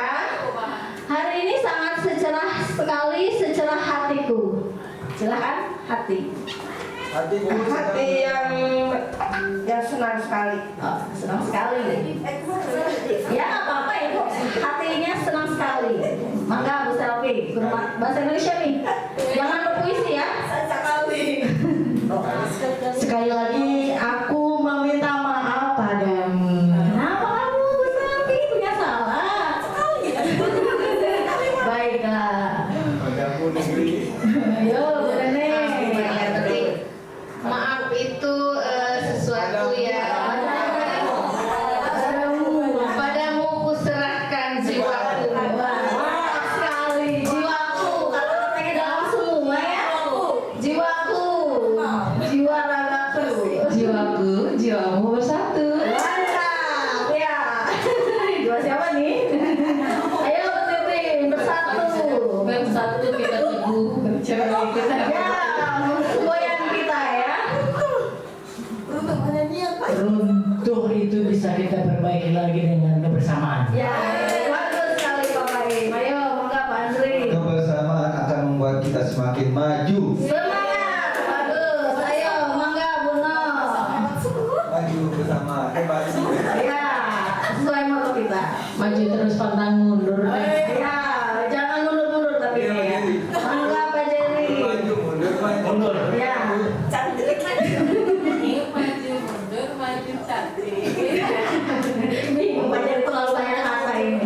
Speaker 1: Hari ini sangat secerah sekali, secerah hatiku. Silakan hati.
Speaker 3: Hati yang senang sekali.
Speaker 1: Oh, senang sekali. Ya nggak apa-apa ya Bu. Hatinya senang sekali. Maka Bu Selvi, guru bahasa Indonesia nih. Jangan berpuisi ya.
Speaker 3: Sekali lagi aku meminta maaf padamu.
Speaker 1: Kenapa kamu Bu Selvi punya salah?
Speaker 6: bersatu kita teguh cerai kita.
Speaker 1: Ya, semboyan kita ya.
Speaker 8: Runtuh itu bisa kita perbaiki lagi dengan kebersamaan.
Speaker 1: Ya, bagus sekali Pak Baim. Ayo, monggo Pak Andri.
Speaker 4: Kebersamaan akan membuat kita semakin maju.
Speaker 1: Semangat, bagus. Ayo, monggo Bu Nos.
Speaker 4: Maju bersama, hebat sih.
Speaker 1: Ya, sesuai moto kita.
Speaker 8: Maju terus pantang mundur.
Speaker 1: Ya, jangan mundur-mundur tapi ya. Monggo Pak Jerry.
Speaker 4: Maju, mundur, maju.
Speaker 8: Mundur.
Speaker 1: Ya.
Speaker 3: Cantik
Speaker 5: Maju cantik.
Speaker 1: Bingung Pak Jerry terlalu banyak kata ini.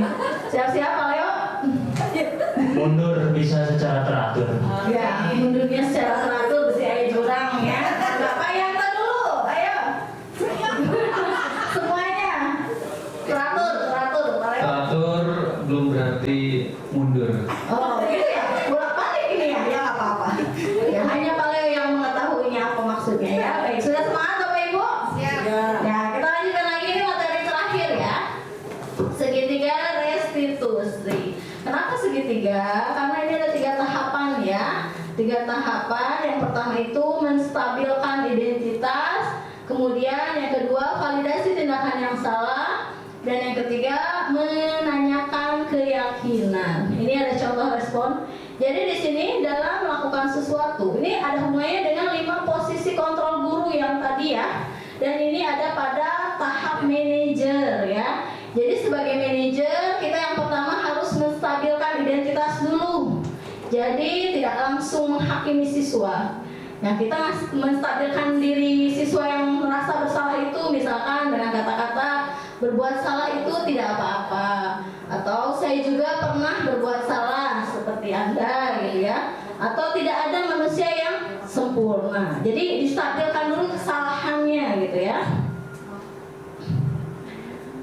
Speaker 1: Siap-siap Pak Leo?
Speaker 8: Mundur bisa secara teratur.
Speaker 1: Ya, mundurnya secara teratur si ayo jurang ya. Enggak payah tak dulu. Ayo. Semuanya. Teratur, Pak Leo.
Speaker 2: Teratur belum berarti mundur.
Speaker 1: Oh, gitu ya. Bolak-balik ini ya. Ya nggak apa-apa. Ya hanya Pak Leo yang mengetahuinya apa maksudnya ya. Baik, sudah semangat Bapak Ibu?
Speaker 6: Siap.
Speaker 1: Ya, kita lanjutkan lagi ini materi terakhir ya. Segitiga restitusi. Kenapa segitiga? Karena ini ada 3 tahapan ya. 3 tahapan. Yang pertama itu menstabilkan identitas. Kemudian yang kedua validasi tindakan yang salah. Dan yang ketiga menanyakan keyakinan. Ini ada contoh respon. Jadi di sini dalam melakukan sesuatu, ini ada hubungannya dengan 5 posisi kontrol guru yang tadi ya. Dan ini ada pada tahap manajer ya. Jadi sebagai manajer kita yang pertama harus menstabilkan identitas dulu. Jadi tidak langsung menghakimi siswa. Nah, kita menstabilkan diri siswa yang merasa bersalah itu misalkan dengan kata-kata berbuat salah itu tidak apa-apa, atau saya juga pernah berbuat salah seperti Anda gitu ya, atau tidak ada manusia yang sempurna. Jadi distabilkan dulu kesalahannya gitu ya.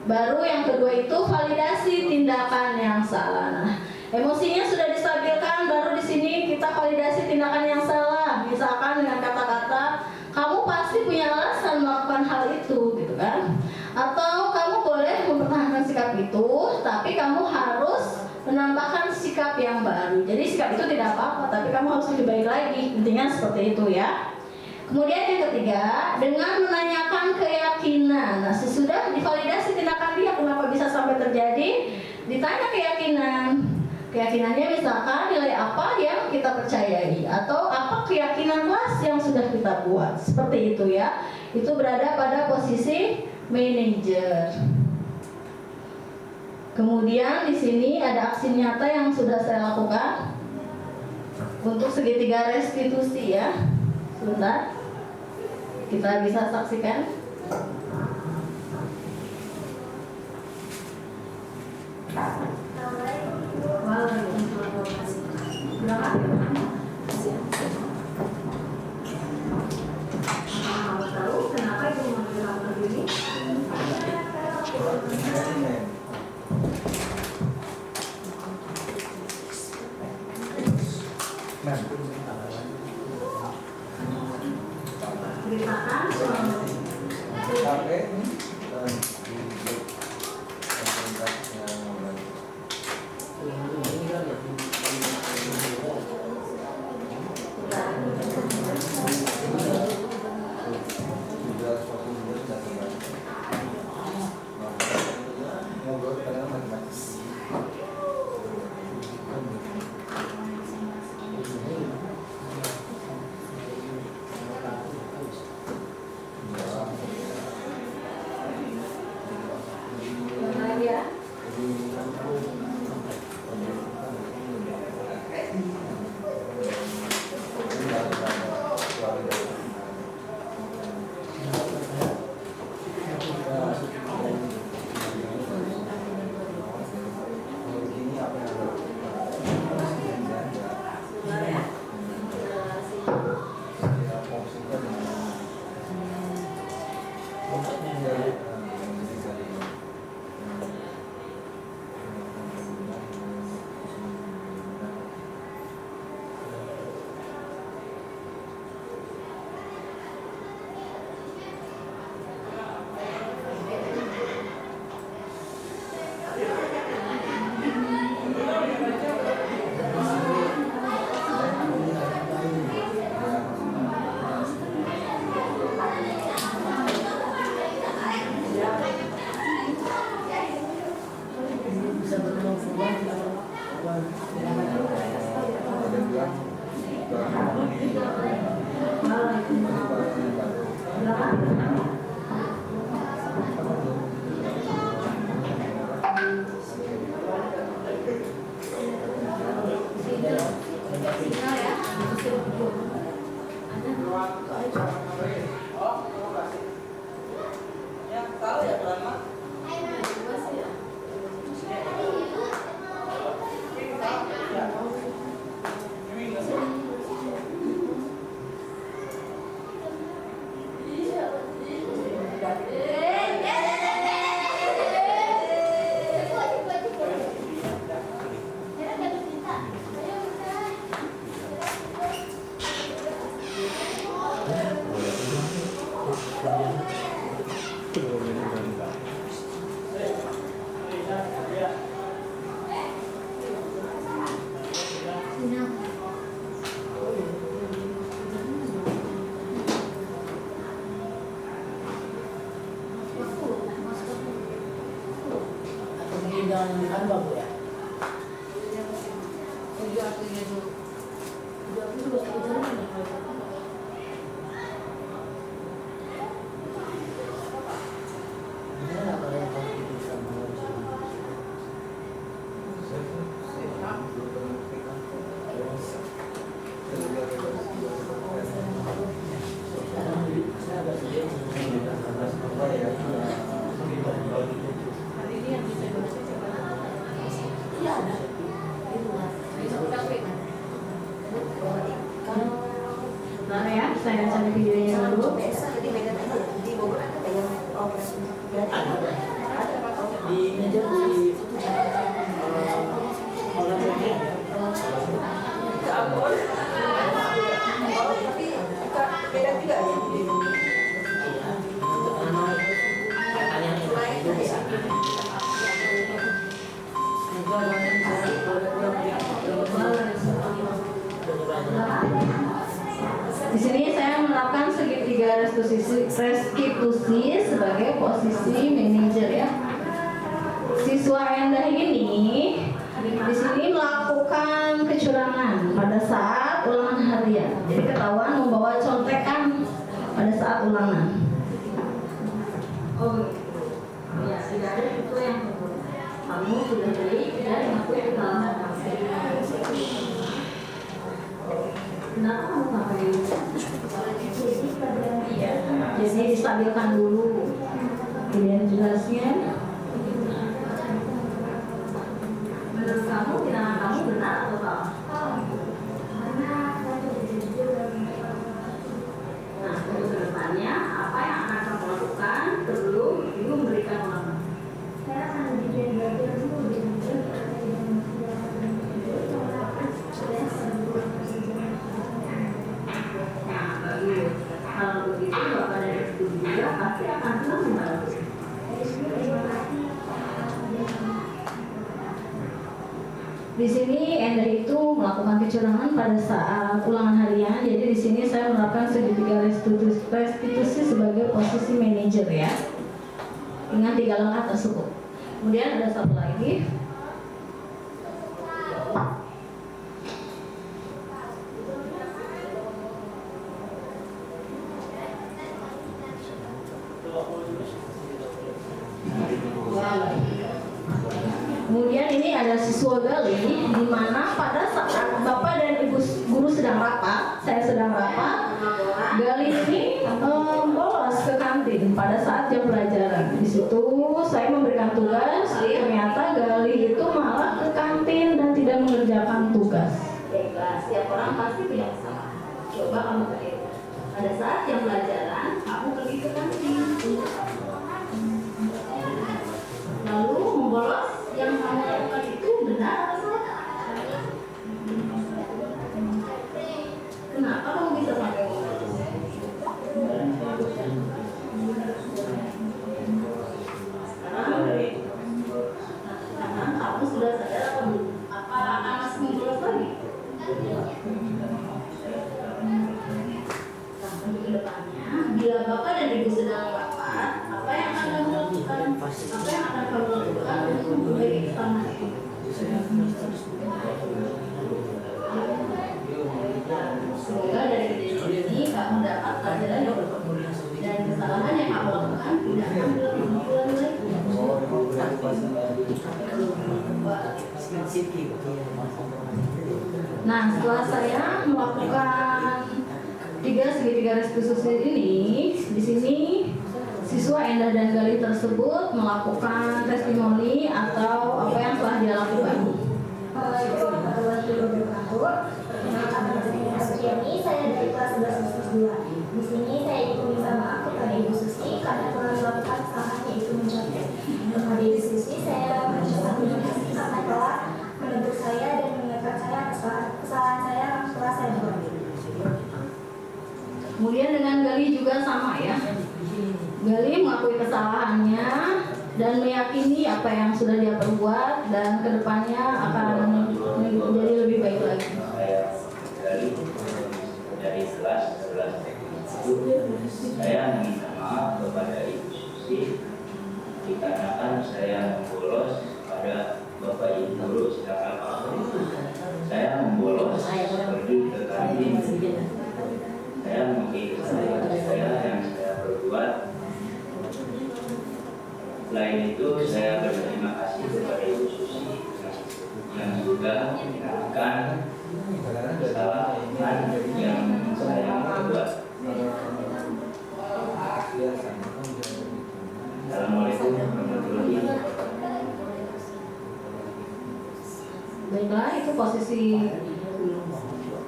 Speaker 1: Baru yang kedua itu validasi tindakan yang salah. Nah, emosinya sudah distabilkan, baru di sini kita validasi tindakan yang salah. Misalkan dengan kata-kata, kamu pasti punya alasan melakukan hal itu, gitu kan? Atau kamu boleh mempertahankan sikap itu, tapi kamu harus menambahkan sikap yang baru. Jadi sikap itu tidak apa-apa, tapi kamu harus lebih baik lagi. Intinya seperti itu ya. Kemudian yang ketiga, dengan menanyakan keyakinan. Nah, sesudah divalidasi tindakan dia, kenapa bisa sampai terjadi? Ditanya keyakinan. Keyakinannya misalkan nilai apa yang kita percayai, atau apa keyakinan kelas yang sudah kita buat. Seperti itu ya. Itu berada pada posisi manajer. Kemudian di sini ada aksi nyata yang sudah saya lakukan untuk segitiga restitusi ya. Sebentar, kita bisa saksikan. Tahu kenapa ibu mengambil begini? Ceritakan
Speaker 8: Jangan babu ya.
Speaker 1: Bentar ya, saya cari videonya dulu.
Speaker 8: Di meja di orang lain
Speaker 3: Beda juga ya?
Speaker 1: Di sini saya menerapkan segitiga restitusi sebagai posisi manajer ya. Siswa Endah ini di sini melakukan kecurangan pada saat ulangan harian. Jadi ketahuan membawa contekan pada saat ulangan. Oh, ya tidak ada itu yang kamu sudah beli dan aku yang dalam. Kenapa kamu pakai ini? Iya, jadi distabilkan dulu. Kemudian jelasnya. Menurut kamu tindakan kamu benar atau salah? Nah, untuk kedepannya apa yang akan kamu lakukan sebelum ibu memberikan ulangan? Saya akan belajar dulu kalau begitu Bapak dari itu juga pasti akan senang membantu. Di sini Endah itu melakukan kecurangan pada saat ulangan harian. Jadi di sini saya menerapkan segitiga restitusi sebagai posisi manajer ya. Dengan 3 langkah tersebut. Kemudian ada satu lagi. Kemudian ini ada siswa Gali, di mana pada saat Bapak dan Ibu guru sedang rapat, saya sedang rapat, Gali ini bolos ke kantin pada saat jam pelajaran. Di situ saya memberikan tugas, ternyata Gali itu malah ke kantin dan tidak mengerjakan tugas. Baiklah, setiap orang pasti punya kesalahan. Coba kamu kira, pada saat jam pelajaran, aku pergi ke kantin, lalu membolos. Yang kamu lakukan itu benar atau salah? Kenapa kamu bisa sampai ngomong? Sekarang kamu sudah sadar atau belum? Apa akan masih membolos lagi? Nah, untuk kedepannya, bila Bapak dan Ibu sedang rapat, apa yang akan kamu lakukan? Apa yang akan kamu lakukan untuk memperbaiki kesalahan itu? Semoga dari kejadian ini kamu dapat pelajaran yang berguna dan kesalahan yang kamu lakukan tidak akan berulang lagi. Nah, setelah saya melakukan tiga segitiga restitusi ini, di sini siswa Endah dan Gali tersebut melakukan testimoni atau apa yang telah dia lakukan.
Speaker 7: Assalamualaikum warahmatullahi wabarakatuh. Perkenalkan nama saya Suciani, saya dari kelas 11 2. Di sini saya ingin meminta maaf kepada Ibu Susi karena telah melakukan kesalahan yaitu mencontek. Kepada Ibu Susi, saya mengucapkan terima kasih karena telah menegur saya dan mengingatkan saya atas kesalahan saya yang telah saya buat.
Speaker 1: Kemudian dengan Gali juga sama ya. Gali mengakui kesalahannya dan meyakini apa yang sudah dia perbuat dan kedepannya akan menjadi lebih baik lagi.
Speaker 9: Saya dari kelas 11 saya meminta maaf kepada Ibu Susi dikarenakan saya membolos pada Bapak Ibu guru sedangkan waktu itu saya membolos pergi ke kantin. Saya mengakui kesalahan saya yang saya perbuat. Selain itu saya berterima kasih kepada Ibu Susi yang sudah mengingatkan kesalahan yang saya perbuat. Assalamualaikum warahmatullahi wabarakatuh.
Speaker 1: Baiklah, itu posisi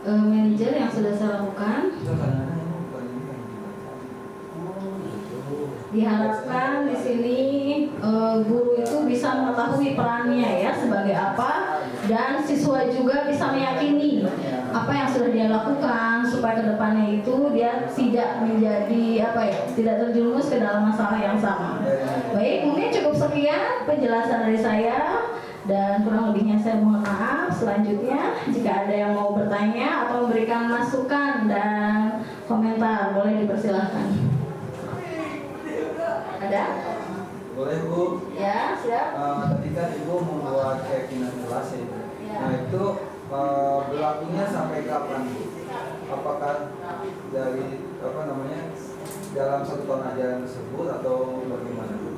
Speaker 1: manajer yang sudah saya lakukan. Diharapkan di sini guru itu bisa mengetahui perannya ya sebagai apa, dan siswa juga bisa meyakini apa yang sudah dia lakukan supaya kedepannya itu dia tidak menjadi tidak terjerumus ke dalam masalah yang sama. Baik, mungkin cukup sekian penjelasan dari saya dan kurang lebihnya saya mohon maaf. Selanjutnya jika ada yang mau bertanya atau memberikan masukan dan komentar boleh dipersilahkan. Ada?
Speaker 4: Boleh Bu?
Speaker 1: Ya, siap.
Speaker 4: Tadi kan Ibu membuat keyakinan kelas ya.
Speaker 1: Ya.
Speaker 4: Nah itu berlakunya sampai kapan Bu? Apakah dari dalam 1 tahun ajaran tersebut atau bagaimana Bu?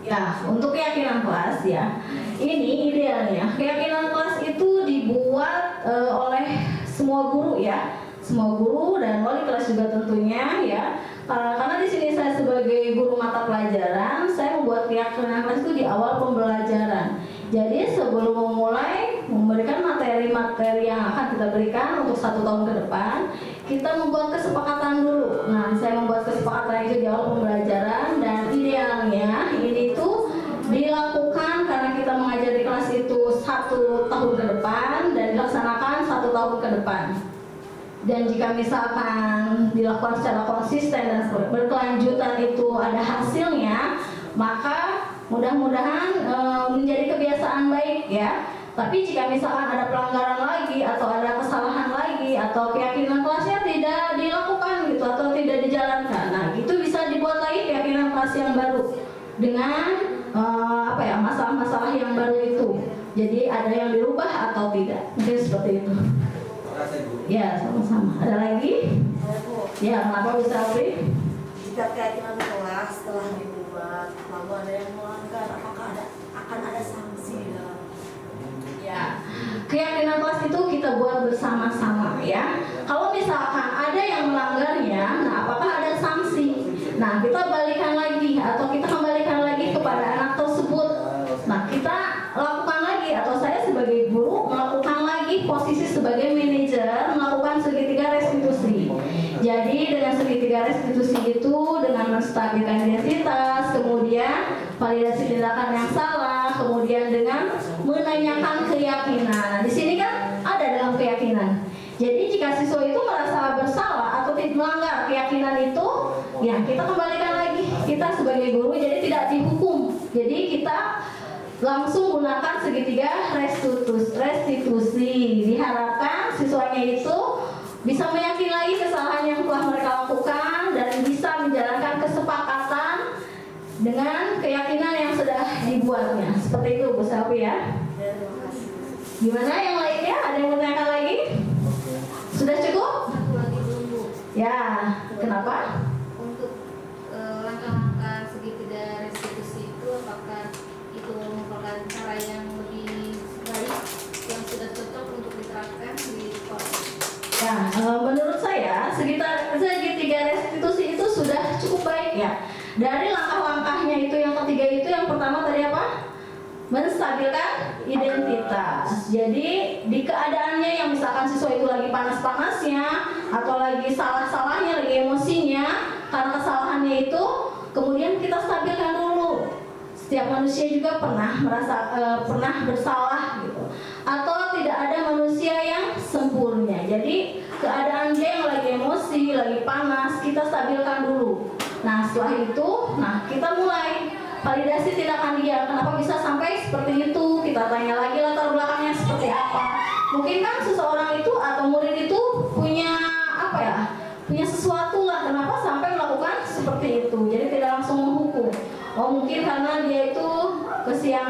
Speaker 1: Ya, untuk keyakinan kelas ya, ini idealnya keyakinan kelas itu dibuat oleh semua guru ya, semua guru dan wali kelas juga tentunya ya. Karena di sini saya sebagai guru mata pelajaran, saya membuat keyakinan kelas itu di awal pembelajaran. Jadi sebelum memulai memberikan materi-materi yang akan kita berikan untuk 1 tahun ke depan, kita membuat kesepakatan dulu. Nah, saya membuat kesepakatan itu di awal pembelajaran dan idealnya ini tuh dilakukan karena kita mengajar di kelas itu 1 tahun ke depan dan dilaksanakan 1 tahun ke depan. Dan jika misalkan dilakukan secara konsisten dan berkelanjutan itu ada hasilnya, maka mudah-mudahan menjadi kebiasaan baik ya. Tapi jika misalkan ada pelanggaran lagi atau ada kesalahan lagi atau keyakinan kelasnya tidak dilakukan gitu atau tidak dijalankan, nah itu bisa dibuat lagi keyakinan kelas yang baru dengan masalah-masalah yang baru itu. Jadi ada yang dirubah atau tidak, mungkin seperti itu. Ya, sama-sama. Ada lagi? Ya, kenapa bisa Pri?
Speaker 3: Jika keyakinan kelas telah dibuat, lalu ada yang melanggar, apakah akan ada sanksi di dalam?
Speaker 1: Ya, keyakinan kelas itu kita buat bersama-sama ya. Kalau misalkan ada yang melanggarnya, nah apakah ada sanksi? Nah, kita balikan lagi atau kita kembalikan lagi kepada anak tersebut. Nah, kita lakukan lagi atau saya sebagai guru melakukan lagi posisi sebagai manajer melakukan segitiga restitusi. Jadi dengan segitiga restitusi itu dengan menstabilkan identitas, kemudian validasi tindakan yang salah, kemudian dengan menanyakan keyakinan. Nah, di sini kan ada dalam keyakinan. Jadi jika siswa itu merasa bersalah atau melanggar keyakinan itu, ya kita kembalikan lagi. Kita sebagai guru jadi tidak dihukum. Jadi kita langsung gunakan segitiga restitusi. Diharapkan siswanya itu bisa meyakini lagi kesalahan yang telah mereka lakukan dan bisa menjalankan kesepakatan dengan keyakinan yang sudah dibuatnya. Seperti itu Bu Selvi ya. Gimana yang lainnya? Ada yang mau tanyakan lagi? Sudah cukup?
Speaker 6: Satu lagi dulu.
Speaker 1: Ya, kenapa?
Speaker 6: Untuk langkah-langkah segitiga restitusi itu apakah itu merupakan cara yang lebih baik yang sudah cocok untuk diterapkan di sekolah?
Speaker 1: Ya, menurut saya segitiga dari langkah-langkahnya itu yang ketiga itu yang pertama tadi apa? Menstabilkan identitas. Jadi di keadaannya yang misalkan siswa itu lagi panas-panasnya atau lagi salah-salahnya, lagi emosinya karena kesalahannya itu, kemudian kita stabilkan dulu. Setiap manusia juga pernah pernah bersalah gitu. Atau tidak ada manusia yang sempurna. Jadi keadaan dia yang lagi emosi, lagi panas, kita stabilkan dulu. Nah setelah itu, kita mulai validasi tindakan dia. Kenapa bisa sampai seperti itu? Kita tanya lagi latar belakangnya seperti apa. Mungkin kan seseorang itu atau murid itu punya apa ya? Punya sesuatu lah. Kenapa sampai melakukan seperti itu? Jadi tidak langsung menghukum. Oh mungkin karena dia itu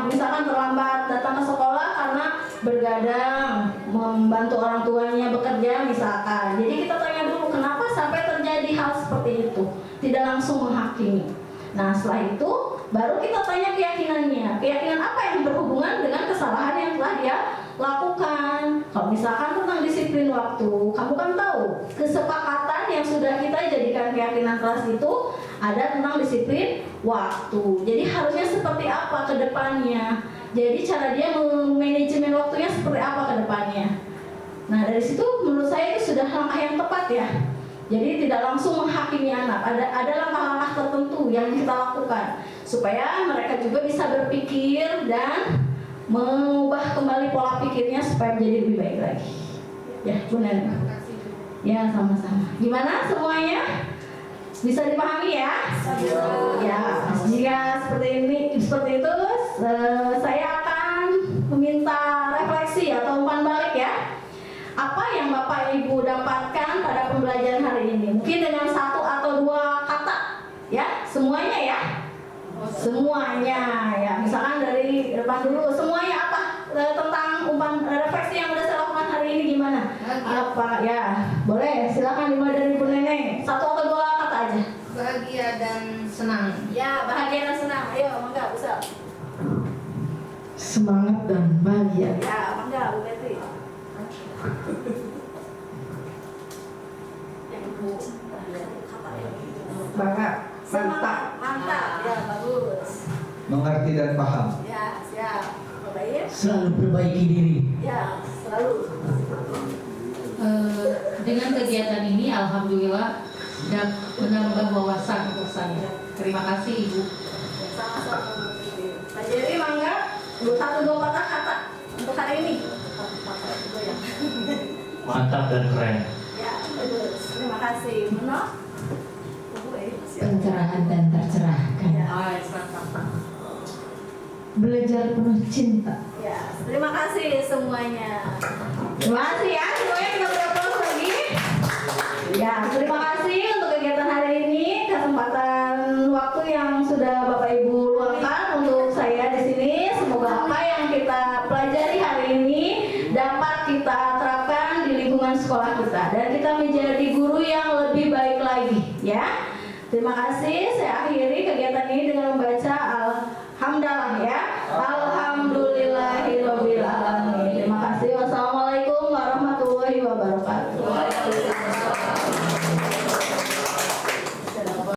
Speaker 1: misalkan terlambat datang ke sekolah karena bergadang membantu orang tuanya bekerja misalkan. Jadi kita tanya dulu kenapa sampai terjadi hal seperti itu. Tidak langsung menghakimi. Nah setelah itu baru kita tanya keyakinannya. Keyakinan apa yang berhubungan dengan kesalahan yang telah dia lakukan. Kalau misalkan tentang disiplin waktu, kamu kan tahu kesepakatan yang sudah kita jadikan keyakinan kelas itu ada tentang disiplin waktu. Jadi harusnya seperti apa ke depannya. Jadi cara dia memanajemen waktunya seperti apa ke depannya. Nah dari situ menurut saya itu sudah langkah yang tepat ya. Jadi tidak langsung menghakimi anak. Ada langkah-langkah tertentu yang kita lakukan supaya mereka juga bisa berpikir dan mengubah kembali pola pikirnya supaya menjadi lebih baik lagi. Ya, Bu Nena. Ya, sama-sama. Gimana semuanya? Bisa dipahami ya? Ya, jika seperti itu, saya akan meminta refleksi atau umpan balik ya. Apa yang Bapak Ibu dapatkan pada pembelajaran hari ini? Mungkin dengan 1 atau 2 kata, ya, semuanya ya. Semuanya ya. Misalkan dari depan dulu, semuanya apa tentang umpan refleksi yang sudah saya lakukan hari ini gimana? Apa ya? Boleh, silakan dimulai dari Bu Neneng. 1 atau 2 kata aja.
Speaker 6: Bahagia dan senang.
Speaker 3: Ya, bahagia dan senang. Ayo, mangga, bisa.
Speaker 8: Semangat dan bahagia.
Speaker 3: Ya, mangga, Bu Betty. Yang Ibu, kata yang
Speaker 8: Bangga,
Speaker 3: mantap, mantap, ya bagus.
Speaker 4: Mengerti dan paham.
Speaker 3: Ya, siap. Baik.
Speaker 8: selalu perbaiki diri.
Speaker 3: Ya, selalu.
Speaker 5: Dengan kegiatan ini alhamdulillah sudah menambah wawasan untuk saya. Terima kasih Ibu.
Speaker 3: Sama-sama.
Speaker 1: Pak Jerry mangga 1-2 patah kata untuk hari ini.
Speaker 9: Mantap dan keren.
Speaker 3: Ya, bagus. Terima kasih. Muno.
Speaker 8: Pencerahan dan tercerahkan.
Speaker 3: Ya.
Speaker 8: Belajar penuh cinta.
Speaker 3: Ya, terima kasih semuanya.
Speaker 1: Terima kasih ya semuanya, kita beraplaus lagi. Ya, terima kasih untuk kegiatan hari ini, kesempatan waktu yang sudah Bapak Ibu luangkan untuk saya di sini. Semoga apa yang kita pelajari hari ini dapat kita terapkan di lingkungan sekolah kita dan kita menjadi guru yang lebih baik lagi, ya. Terima kasih. Saya akhiri kegiatan